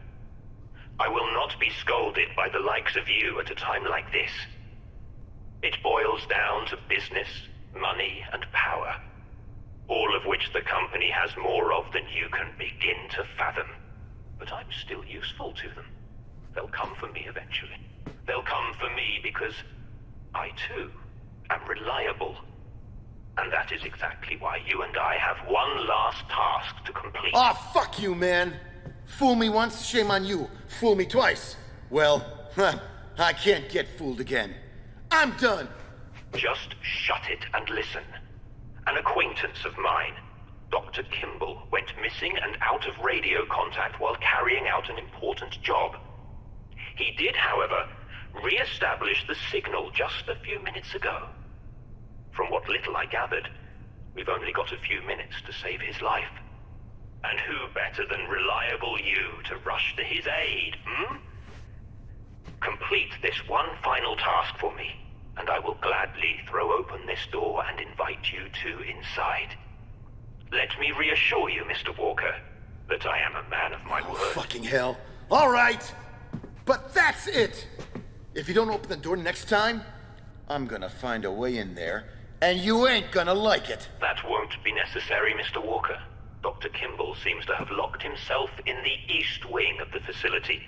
I will not be scolded by the likes of you at a time like this. It boils down to business, money, and power. All of which the company has more of than you can begin to fathom. But I'm still useful to them. They'll come for me eventually. They'll come for me because I, too, am reliable. And that is exactly why you and I have one last task to complete. Aw, fuck you, man. Fool me once, shame on you. Fool me twice. Well, I can't get fooled again. I'm done. Just shut it and listen. An acquaintance of mine, Dr. Kimball, went missing and out of radio contact while carrying out an important job. He did, however, re-establish the signal just a few minutes ago. From what little I gathered, we've only got a few minutes to save his life. And who better than reliable you to rush to his aid, Complete this one final task for me, and I will gladly throw open this door and invite you two inside. Let me reassure you, Mr. Walker, that I am a man of my word. Fucking hell. All right. But that's it. If you don't open the door next time, I'm gonna find a way in there, and you ain't gonna like it. That won't be necessary, Mr. Walker. Dr. Kimball seems to have locked himself in the east wing of the facility.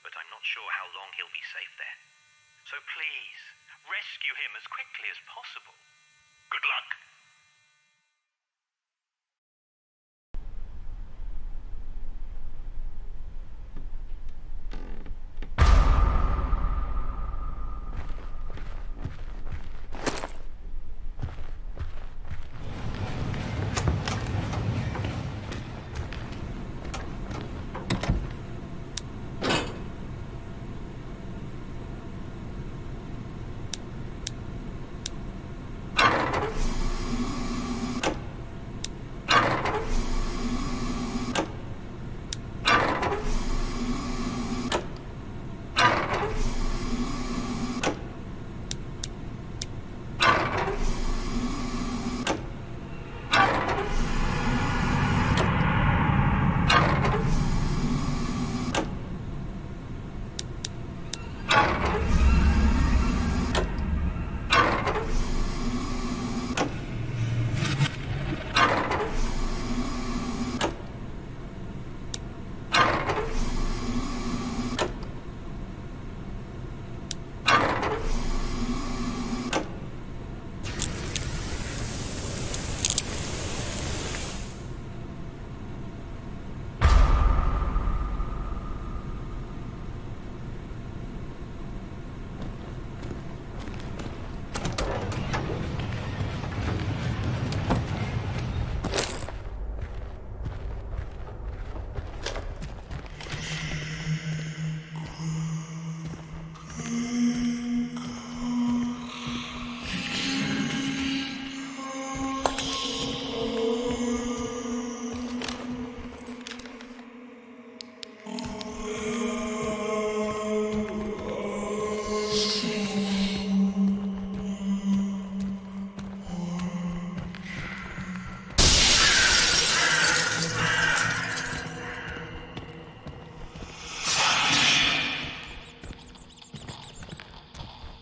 But I'm not sure how long he'll be safe there. So please, rescue him as quickly as possible. Good luck.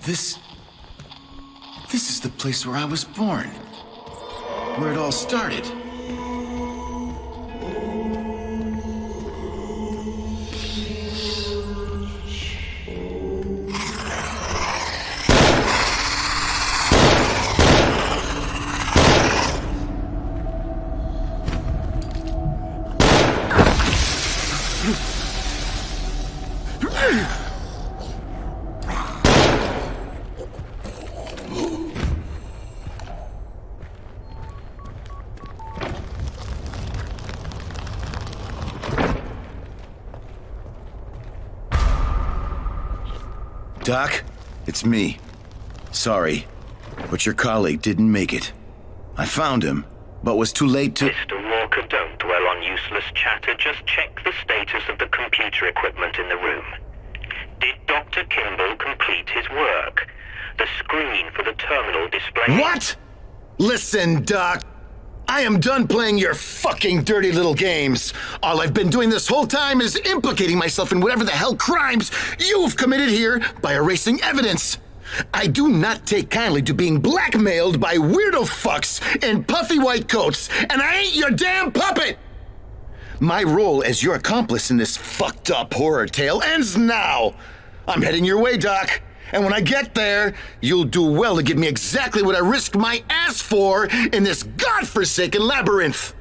This is the place where I was born. Where it all started. Doc, it's me. Sorry, but your colleague didn't make it. I found him, but was too late to... Mr. Walker, don't dwell on useless chatter. Just check the status of the computer equipment in the room. Did Dr. Kimball complete his work? The screen for the terminal display... What? Listen, Doc. I am done playing your fucking dirty little games. All I've been doing this whole time is implicating myself in whatever the hell crimes you've committed here by erasing evidence. I do not take kindly to being blackmailed by weirdo fucks in puffy white coats, and I ain't your damn puppet! My role as your accomplice in this fucked up horror tale ends now. I'm heading your way, Doc. And when I get there, you'll do well to give me exactly what I risked my ass for in this godforsaken labyrinth.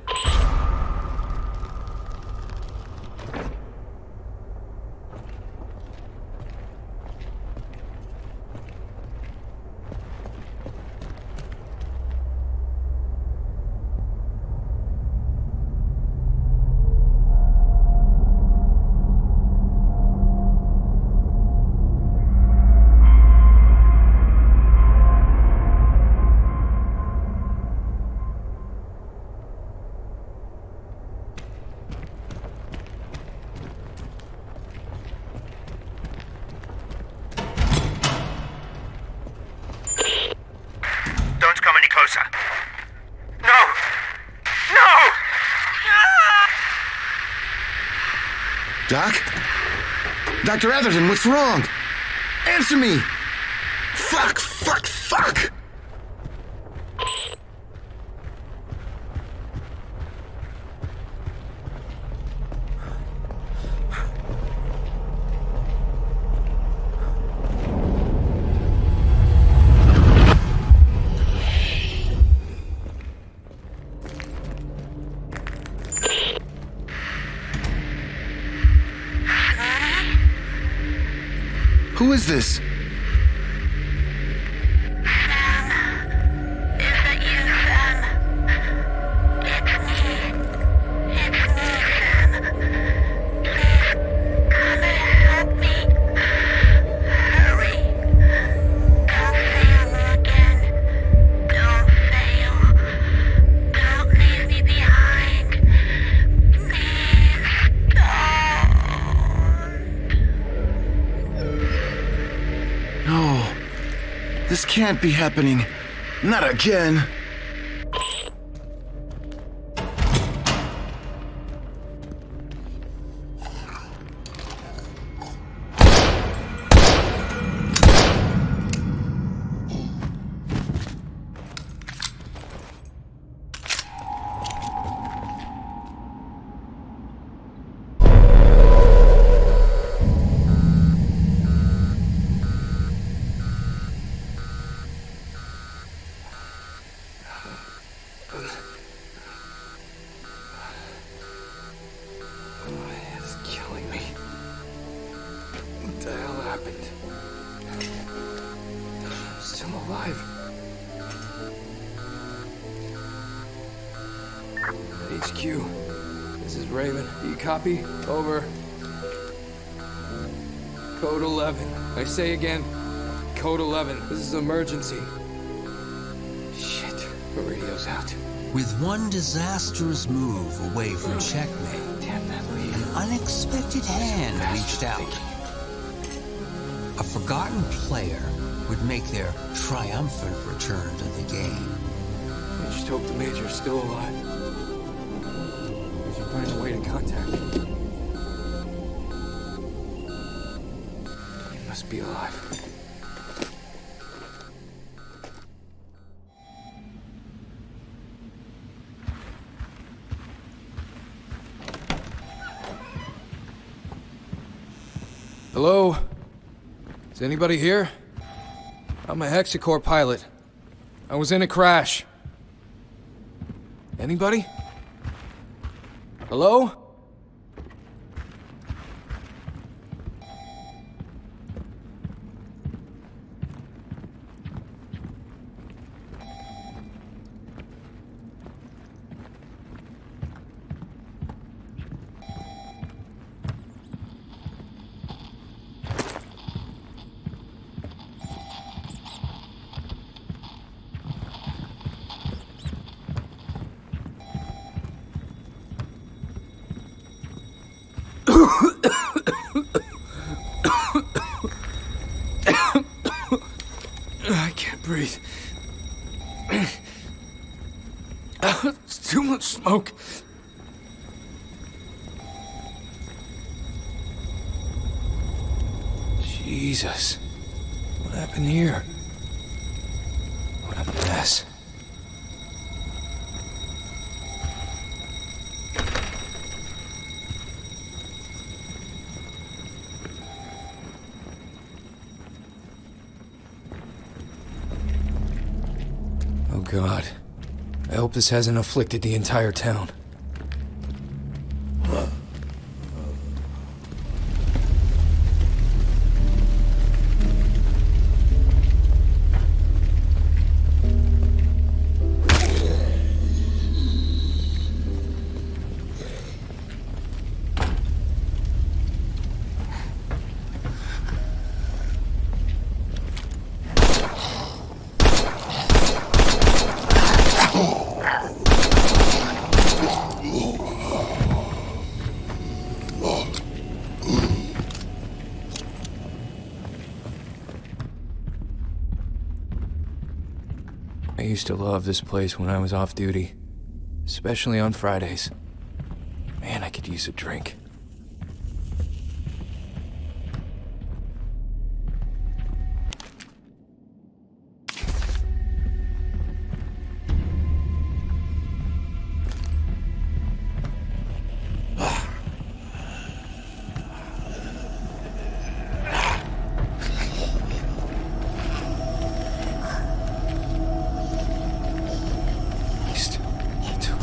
Doc? Dr. Atherton, what's wrong? Answer me! Fuck! Who is this? This can't be happening. Not again. HQ. This is Raven. Do you copy? Over. Code 11. I say again, Code 11. This is emergency. Shit. The radio's out. With one disastrous move away from checkmate, Damn that lead. an unexpected hand reached out. A forgotten player would make their triumphant return to the game. I just hope the Major's still alive. We should find a way to contact him. He must be alive. Hello? Is anybody here? I'm a Hexacore pilot. I was in a crash. Anybody? Hello? I can't breathe. It's too much smoke. Jesus. What happened here? What a mess. Oh God. I hope this hasn't afflicted the entire town. I used to love this place when I was off duty, especially on Fridays. Man, I could use a drink.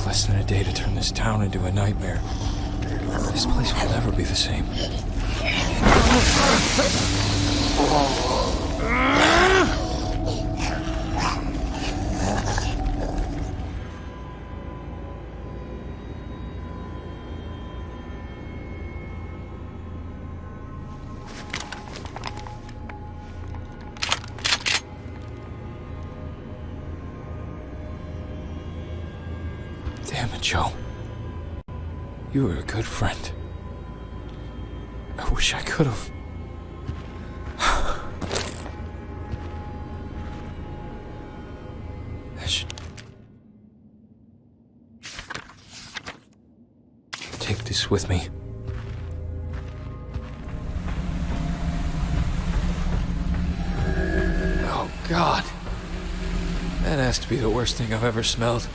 Less than a day to turn this town into a nightmare. This place will never be the same. Damn it, Joe. You were a good friend. I wish I could have. I should take this with me. Oh, God. That has to be the worst thing I've ever smelled.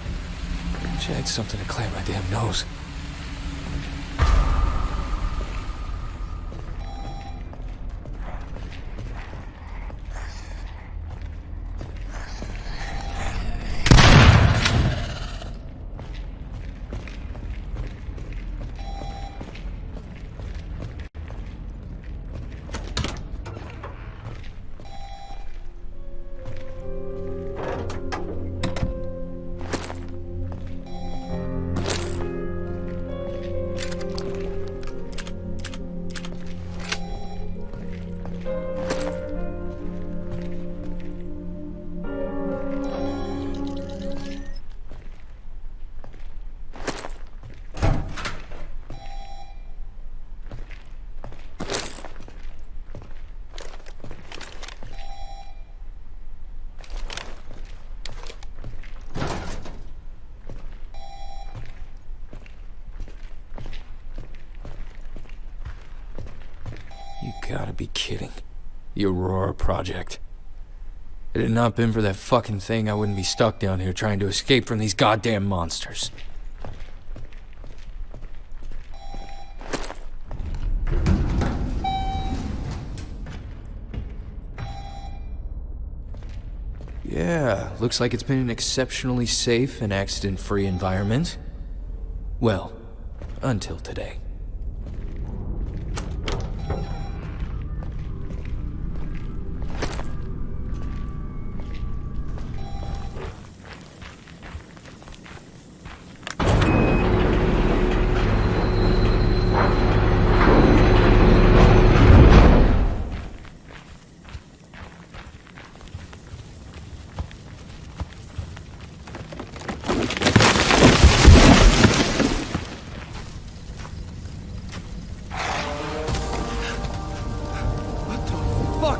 Wish I had something to clear my damn nose. You gotta be kidding. The Aurora Project. If it had not been for that fucking thing, I wouldn't be stuck down here trying to escape from these goddamn monsters. Yeah, looks like it's been an exceptionally safe and accident-free environment. Well, until today.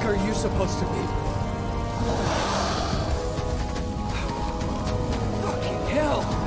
Are you supposed to be? Fucking hell!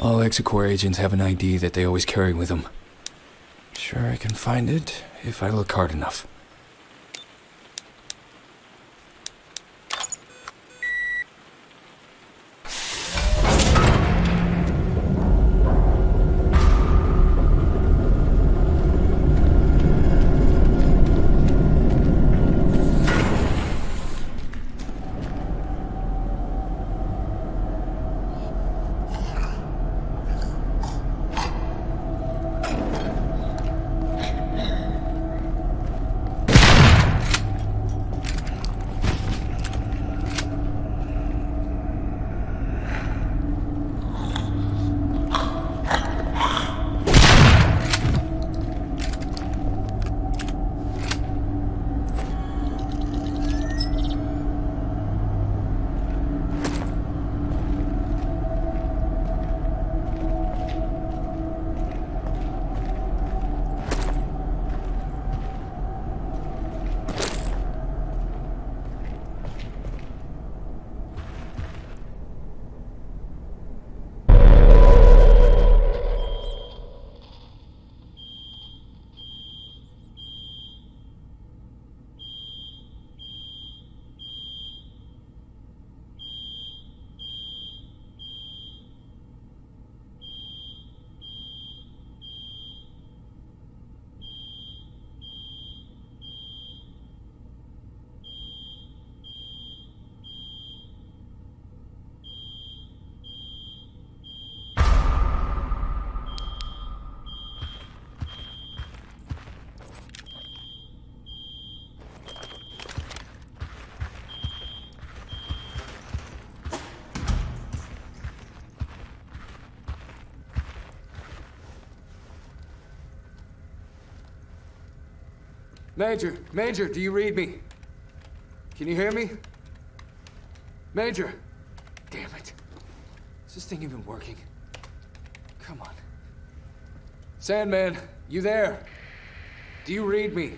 All Execorp agents have an ID that they always carry with them. Sure, I can find it if I look hard enough. Major, do you read me? Can you hear me? Major! Damn it. Is this thing even working? Come on. Sandman, you there? Do you read me?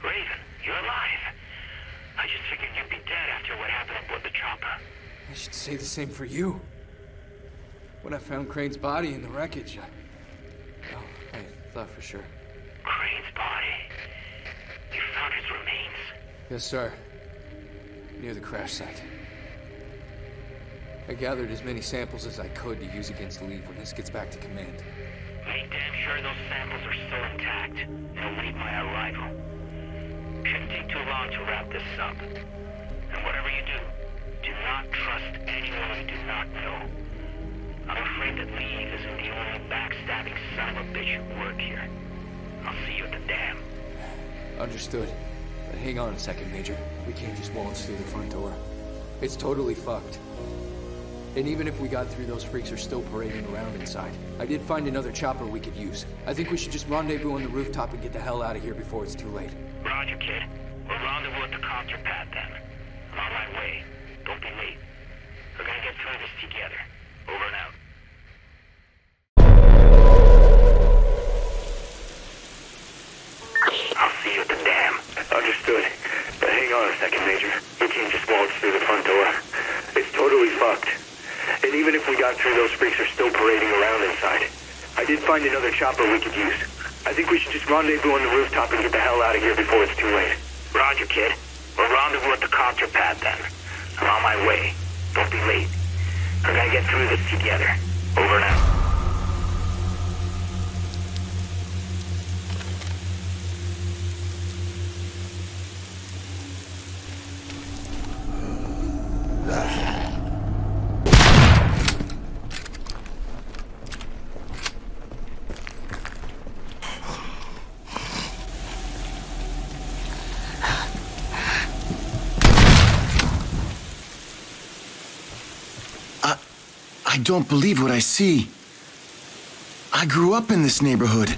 Raven, you're alive. I just figured you'd be dead after what happened aboard the chopper. I should say the same for you. When I found Crane's body in the wreckage, I thought for sure. Crane's body? You found his remains? Yes, sir. Near the crash site. I gathered as many samples as I could to use against Lee when this gets back to command. Make damn sure those samples are still intact and await my arrival. Shouldn't take too long to wrap this up. And whatever you do not trust anyone you do not know. I'm afraid that Lee isn't the only backstabbing son of a bitch who work here. I'll see you at the dam. Understood. But hang on a second, Major. We can't just waltz through the front door. It's totally fucked. And even if we got through, those freaks are still parading around inside. I did find another chopper we could use. I think we should just rendezvous on the rooftop and get the hell out of here before it's too late. Roger, kid. We'll rendezvous at the copter pad then. I'm on my way. Don't be late. We're gonna get through this together. Over and out. I'll see you at the dam. Understood. But hang on a second, Major. You can't just waltz through the front door. It's totally fucked. And even if we got through, those freaks are still parading around inside. I did find another chopper we could use. I think we should just rendezvous on the rooftop and get the hell out of here before it's too late. Roger, kid. We'll rendezvous at the copter pad then. I'm on my way. Don't be late. We're gonna get through this together. Over and out. I don't believe what I see. I grew up in this neighborhood.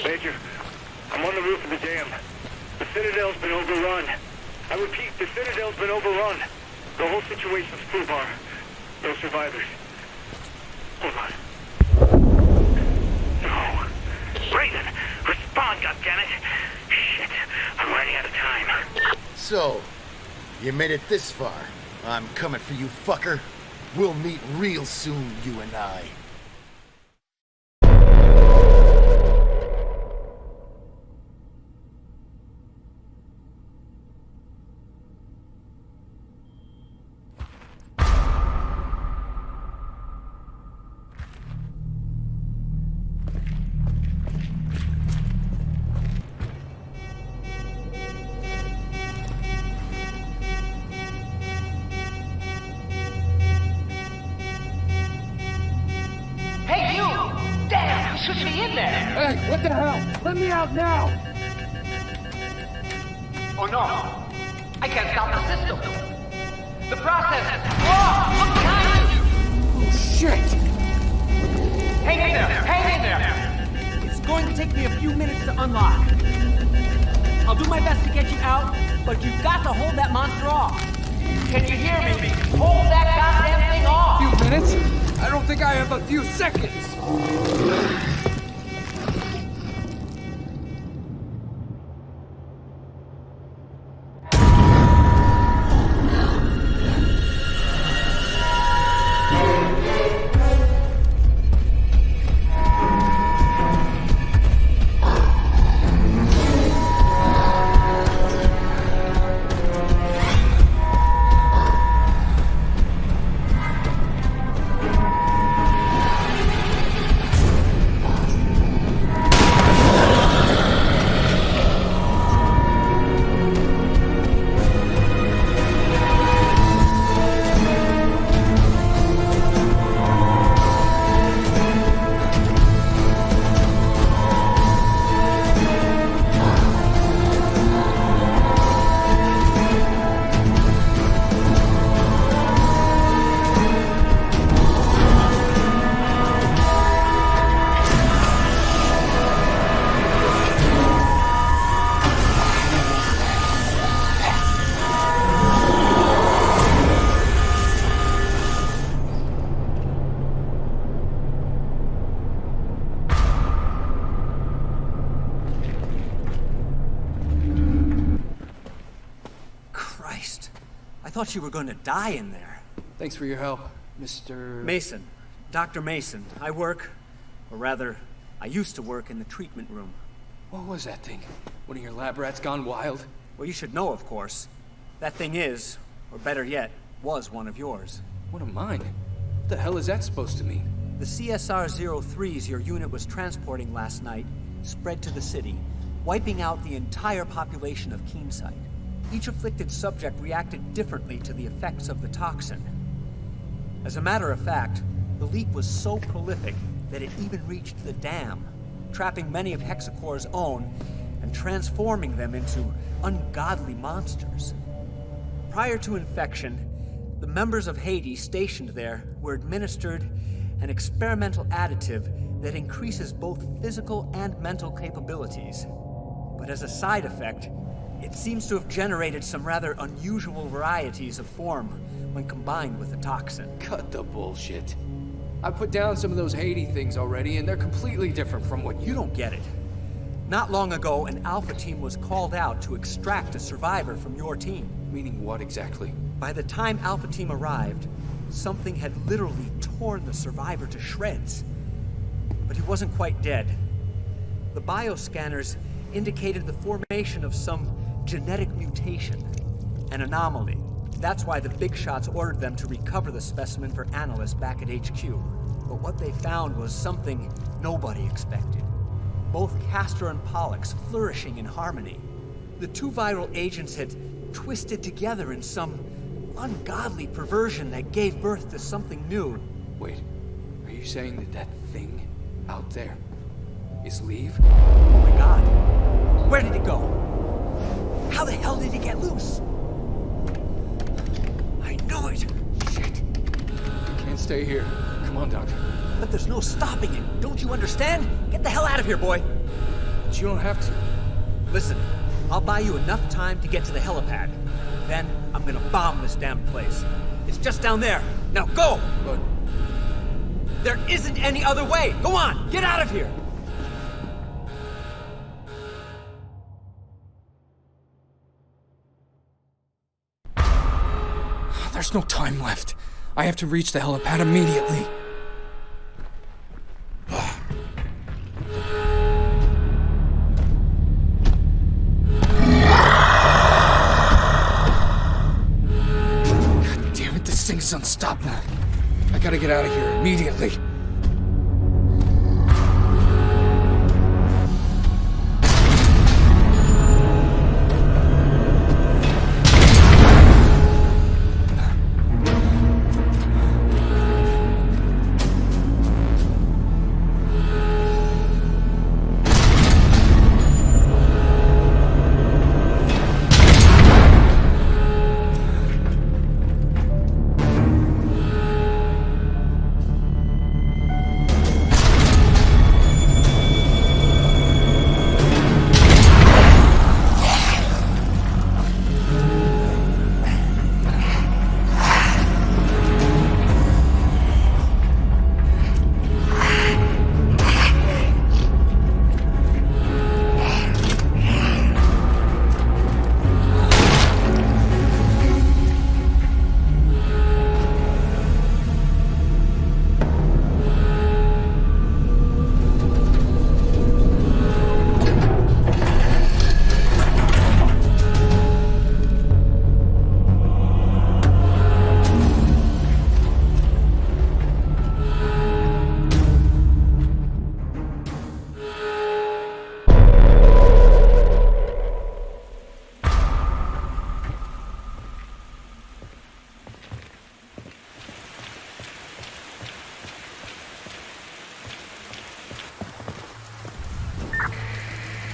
Major, I'm on the roof of the dam. The Citadel's been overrun. I repeat, the Citadel's been overrun. The whole situation's foobar. No survivors. Hold on. No. Brayden, respond, goddammit! Shit, I'm running out of time. So, You made it this far. I'm coming for you, fucker. We'll meet real soon, you and I. Hey, what the hell? Let me out now! Oh no! I can't stop the system! The process! Oh! Look behind you! Oh shit! Hang in there! Hang in there! It's going to take me a few minutes to unlock. I'll do my best to get you out, but you've got to hold that monster off. Can you hear me? Hold that goddamn thing off! A few minutes? I don't think I have a few seconds! I thought you were going to die in there. Thanks for your help, Mr. Mason. Dr. Mason. I work, or rather, I used to work in the treatment room. What was that thing? One of your lab rats gone wild? Well, you should know, of course. That thing is, or better yet, was one of yours. One of mine? What the hell is that supposed to mean? The CSR-03s your unit was transporting last night spread to the city, wiping out the entire population of Keenside. Each afflicted subject reacted differently to the effects of the toxin. As a matter of fact, the leak was so prolific that it even reached the dam, trapping many of Hexacore's own and transforming them into ungodly monsters. Prior to infection, the members of Hades stationed there were administered an experimental additive that increases both physical and mental capabilities. But as a side effect, it seems to have generated some rather unusual varieties of form when combined with the toxin. Cut the bullshit. I put down some of those Hades things already, and they're completely different from what you don't get it. Not long ago, an Alpha team was called out to extract a survivor from your team. Meaning what exactly? By the time Alpha team arrived, something had literally torn the survivor to shreds. But he wasn't quite dead. The bioscanners indicated the formation of some genetic mutation, an anomaly. That's why the big shots ordered them to recover the specimen for analysis back at HQ. But what they found was something nobody expected. Both Castor and Pollux flourishing in harmony. The two viral agents had twisted together in some ungodly perversion that gave birth to something new. Wait, are you saying that that thing out there is Leave? Oh my god. Where did it go? How the hell did it get loose? I know it! Shit. Can't stay here. Come on, Doctor. But there's no stopping it. Don't you understand? Get the hell out of here, boy. But you don't have to. Listen, I'll buy you enough time to get to the helipad. Then I'm gonna bomb this damn place. It's just down there. Now go! But there isn't any other way. Go on, get out of here. There's no time left. I have to reach the helipad immediately. God damn it, this thing's unstoppable. I gotta get out of here immediately.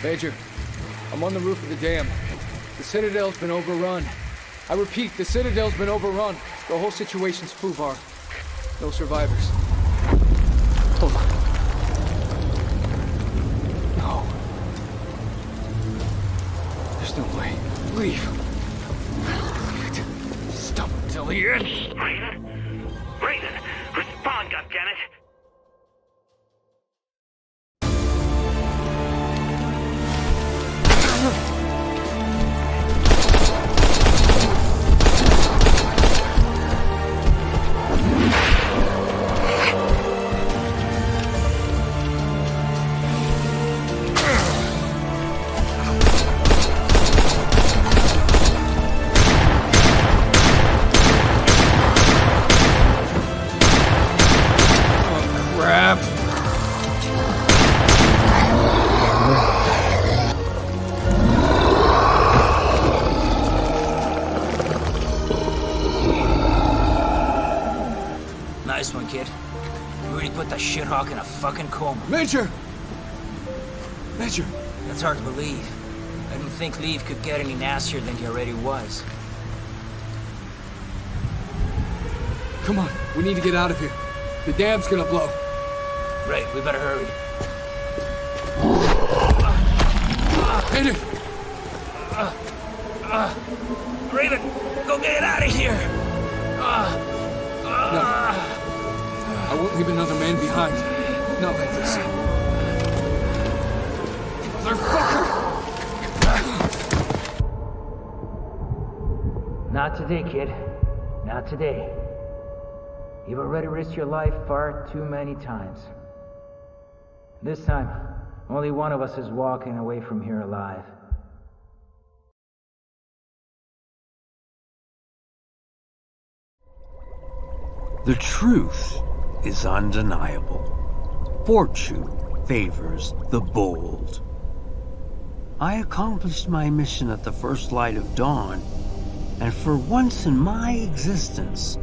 Major, I'm on the roof of the dam. The Citadel's been overrun. I repeat, the Citadel's been overrun. The whole situation's foobar. No survivors. Hold on. No. There's no way. Leave. Leave it. Stop until the end. Raiden? Raiden! Respond, goddammit! Nice one, kid. You really put the shithawk in a fucking coma. Major! Major! That's hard to believe. I didn't think Leave could get any nastier than he already was. Come on, we need to get out of here. The dam's gonna blow. Right, we better hurry. Hit it! Raven, go get it out of here! No. I won't leave another man behind. Not like this. Motherfucker! Not today, kid. Not today. You've already risked your life far too many times. This time, only one of us is walking away from here alive. The truth is undeniable. Fortune favors the bold. I accomplished my mission at the first light of dawn, and for once in my existence,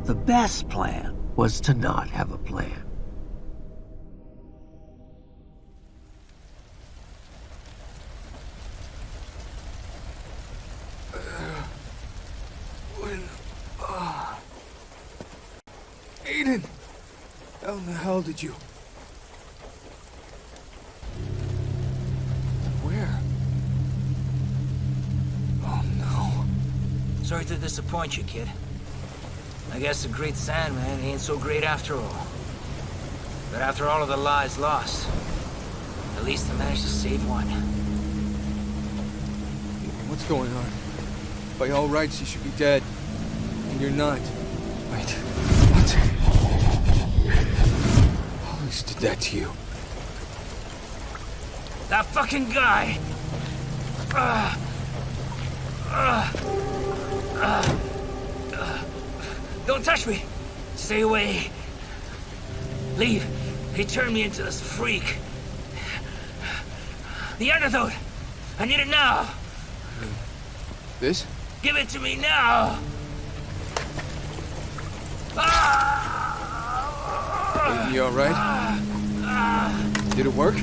the best plan was to not have a plan. Aiden! How in the hell did you... Where? Oh no. Sorry to disappoint you, kid. I guess the great Sandman ain't so great after all. But after all of the lives lost, at least I managed to save one. What's going on? By all rights, he should be dead. you're not. Wait, what? Who's did that to you? That fucking guy! Don't touch me! Stay away! Leave! He turned me into this freak. The antidote! I need it now! This? Give it to me now! You alright? Did it work?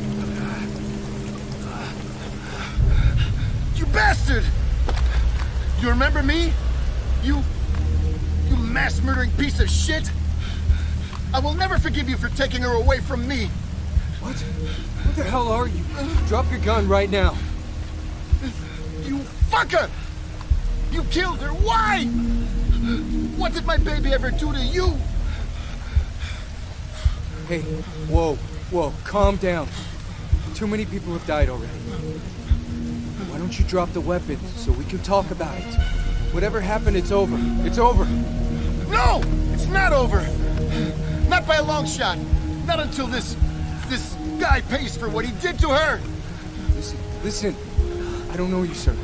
You bastard! You remember me? You mass-murdering piece of shit? I will never forgive you for taking her away from me. What? What the hell are you? Drop your gun right now. You fucker! You killed her. Why? What did my baby ever do to you? Hey, whoa, calm down. Too many people have died already. Why don't you drop the weapon so we can talk about it? Whatever happened, it's over. It's over. No! It's not over! Not by a long shot. Not until this guy pays for what he did to her. Listen. I don't know you, sir.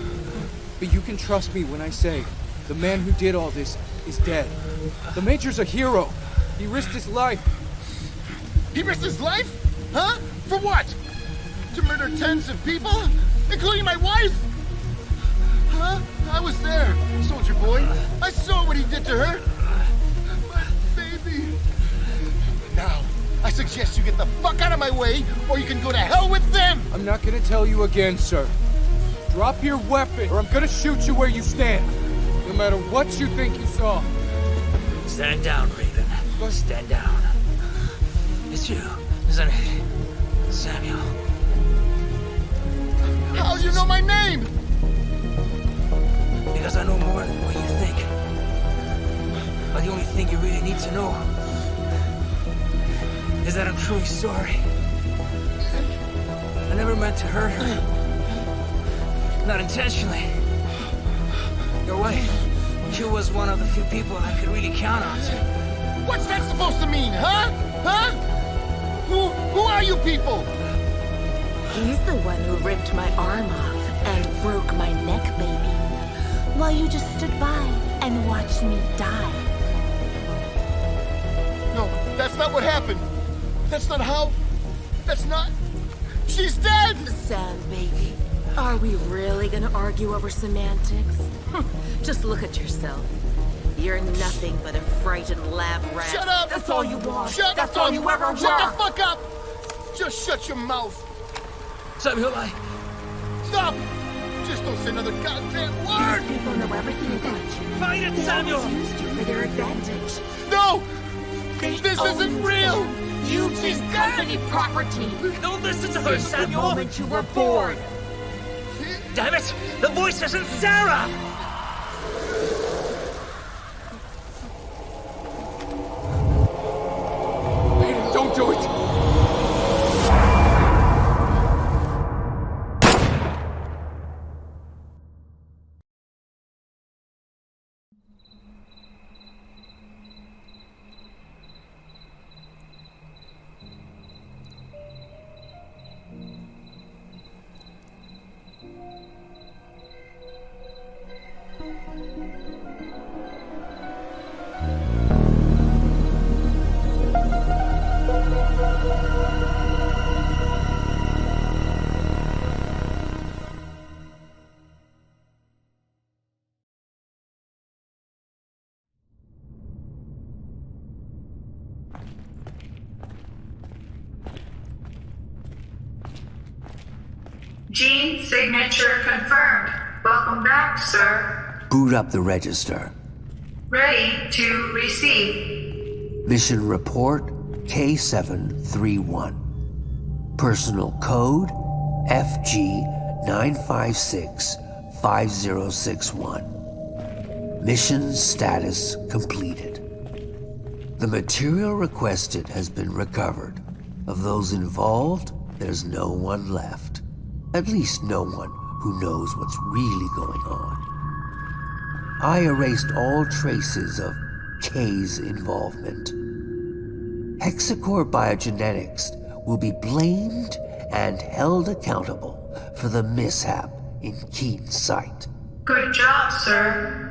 But you can trust me when I say the man who did all this is dead. The Major's a hero. He risked his life. He risked his life? Huh? For what? To murder tens of people? Including my wife? Huh? I was there, soldier boy. I saw what he did to her. My baby. Now, I suggest you get the fuck out of my way, or you can go to hell with them! I'm not gonna tell you again, sir. Drop your weapon, or I'm gonna shoot you where you stand. No matter what you think you saw. Stand down, Raven. Stand down. It's you, isn't it? Samuel. How do you know my name? Because I know more than what you think. But the only thing you really need to know is that I'm truly sorry. I never meant to hurt her. Not intentionally. Your wife, she was one of the few people I could really count on to. What's that supposed to mean, huh? Huh? Who are you people? He's the one who ripped my arm off and broke my neck, baby. While you just stood by and watched me die. No, that's not what happened. That's not how... That's not... She's dead! Sam, baby. Are we really gonna argue over semantics? Just look at yourself. You're nothing but a frightened lab rat. Shut up! That's all you want. Shut That's up! all you ever were. Shut the fuck up! Just shut your mouth. Samuel, Stop! Just don't say another goddamn word! These people know everything about you. Fight it, They Samuel! always used you for their advantage. No! They This owned isn't real! You She's did dead! company property. Don't listen to her, Since the Samuel! moment you were born. Damn it! The voice isn't Sarah! Don't do it! Gene signature confirmed. Welcome back, sir. Boot up the register. Ready to receive. Mission report K731. Personal code FG9565061. Mission status completed. The material requested has been recovered. Of those involved, there's no one left. At least no one who knows what's really going on. I erased all traces of K's involvement. Hexacore Biogenetics will be blamed and held accountable for the mishap in Keen's sight. Good job, sir.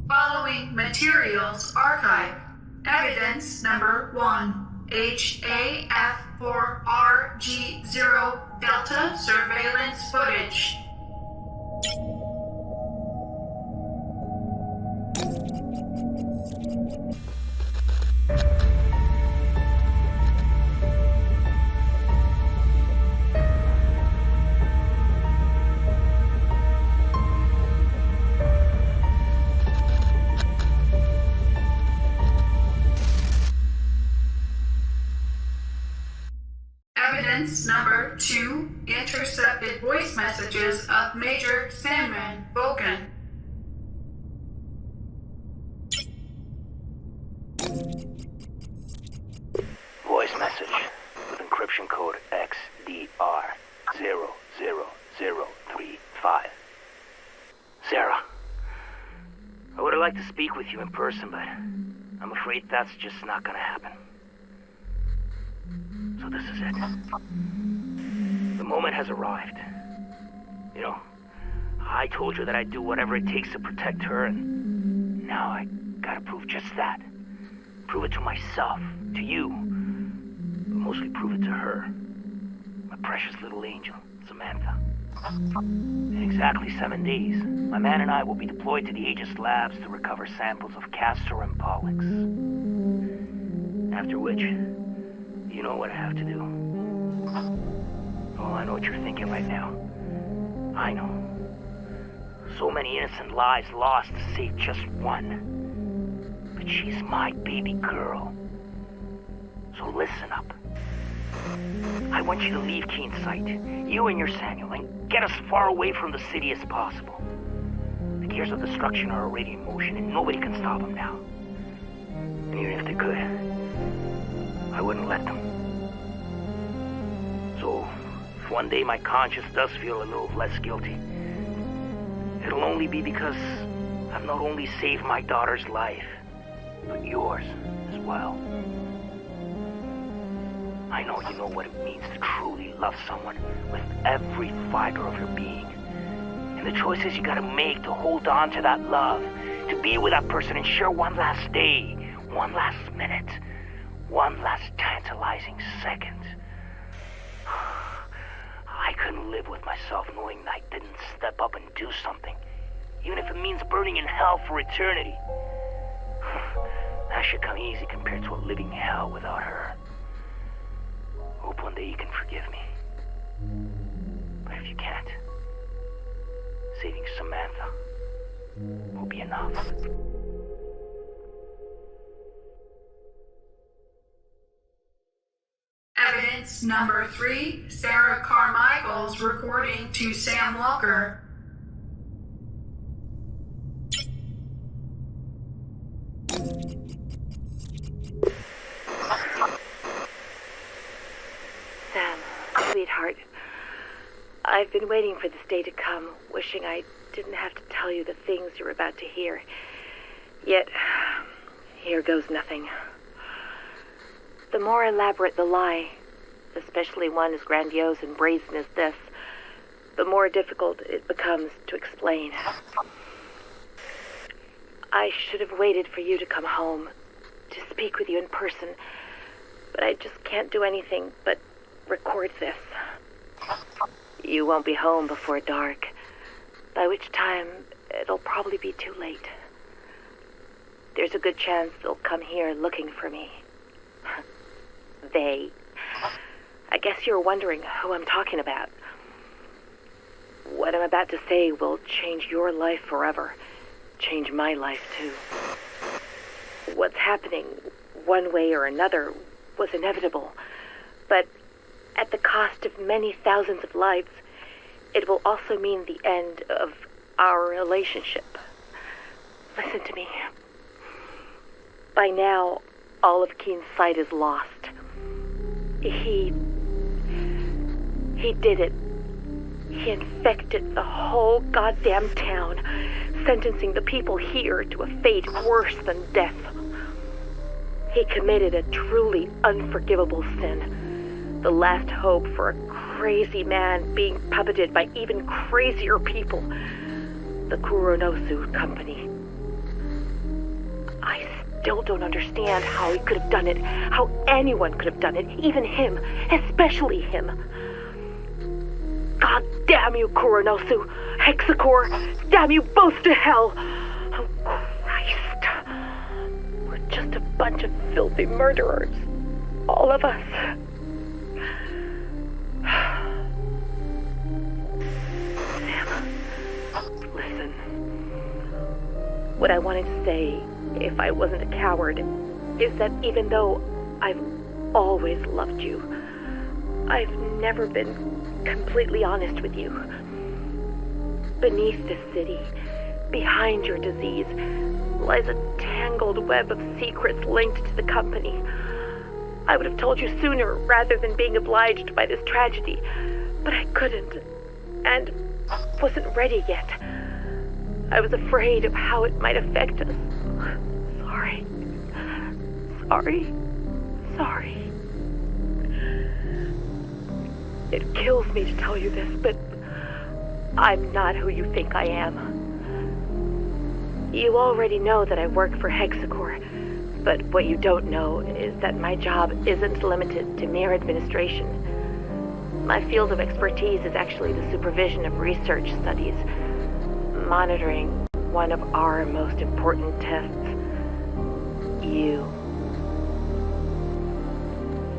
Following materials archive. Evidence number 1. HAF4RG0 Delta surveillance footage. Evidence number 2, intercepted voice messages of Major Sandman Vulcan. Voice message with encryption code XDR00035. Sarah, I would have liked to speak with you in person, but I'm afraid that's just not gonna happen. So this is it. The moment has arrived. You know, I told you that I'd do whatever it takes to protect her, and now I gotta prove just that. Prove it to myself, to you, but mostly prove it to her. My precious little angel, Samantha. In exactly 7 days, my man and I will be deployed to the Aegis labs to recover samples of Castor and Pollux. After which, you know what I have to do. Oh, I know what you're thinking right now. I know. So many innocent lives lost to save just one. But she's my baby girl. So listen up. I want you to leave Keen's sight, you and your Samuel, and get as far away from the city as possible. The gears of destruction are already in motion, and nobody can stop them now. And even if they could, I wouldn't let them. So, if one day my conscience does feel a little less guilty, it'll only be because I've not only saved my daughter's life, but yours as well. I know you know what it means to truly love someone with every fiber of your being. And the choices you gotta make to hold on to that love, to be with that person and share one last day, one last minute, one last tantalizing second. I couldn't live with myself knowing I didn't step up and do something, even if it means burning in hell for eternity. That should come easy compared to a living hell without her. Hope one day you can forgive me. But if you can't, saving Samantha will be enough. Evidence number 3, Sarah Carmichael's recording to Sam Walker. Sam, sweetheart, I've been waiting for this day to come, wishing I didn't have to tell you the things you're about to hear. Yet, here goes nothing. The more elaborate the lie, especially one as grandiose and brazen as this, the more difficult it becomes to explain. I should have waited for you to come home, to speak with you in person, but I just can't do anything but record this. You won't be home before dark, by which time it'll probably be too late. There's a good chance they'll come here looking for me. They. I guess you're wondering who I'm talking about. What I'm about to say will change your life forever. Change my life, too. What's happening, one way or another, was inevitable. But at the cost of many thousands of lives, it will also mean the end of our relationship. Listen to me. By now, all of Keen's sight is lost. He did it He infected the whole goddamn town, sentencing the people here to a fate worse than death. He committed a truly unforgivable sin. The last hope for a crazy man being puppeted by even crazier people. The Kuronosu Company. I still don't understand how he could have done it, how anyone could have done it, even him, especially him. God damn you, Kuronosu, Hexacore, damn you both to hell! Oh, Christ. We're just a bunch of filthy murderers. All of us. Sam, listen. What I wanted to say, if I wasn't a coward, is that even though I've always loved you, I've never been completely honest with you. Beneath this city, behind your disease, lies a tangled web of secrets linked to the company. I would have told you sooner rather than being obliged by this tragedy, but I couldn't, and wasn't ready yet. I was afraid of how it might affect us. Sorry. It kills me to tell you this, but I'm not who you think I am. You already know that I work for Hexacore, but what you don't know is that my job isn't limited to mere administration. My field of expertise is actually the supervision of research studies, monitoring one of our most important tests. You.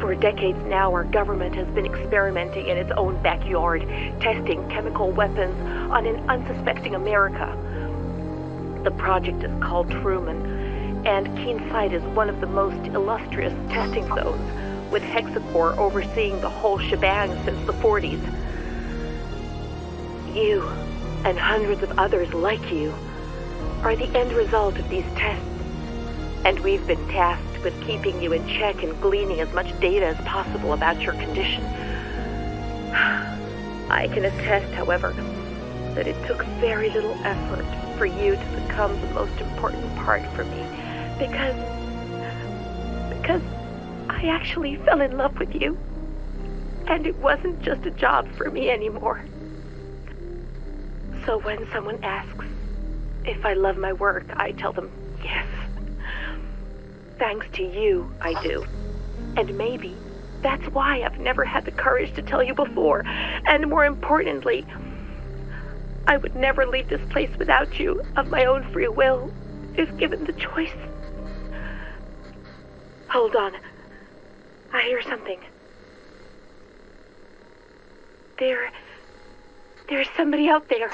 For decades now, our government has been experimenting in its own backyard, testing chemical weapons on an unsuspecting America. The project is called Truman, and Keensight is one of the most illustrious testing zones, with Hexacore overseeing the whole shebang since the 40s. You, and hundreds of others like you, are the end result of these tests, and we've been tasked with keeping you in check and gleaning as much data as possible about your condition. I can attest, however, that it took very little effort for you to become the most important part for me, because I actually fell in love with you, and it wasn't just a job for me anymore. So when someone asks if I love my work, I tell them yes. Thanks to you, I do. And maybe that's why I've never had the courage to tell you before. And more importantly, I would never leave this place without you of my own free will, if given the choice. Hold on. I hear something. There's somebody out there.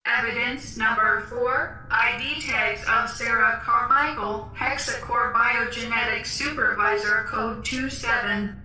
Evidence number 4, ID tags of Sarah Carmichael, Hexacore Biogenetics Supervisor, code 27.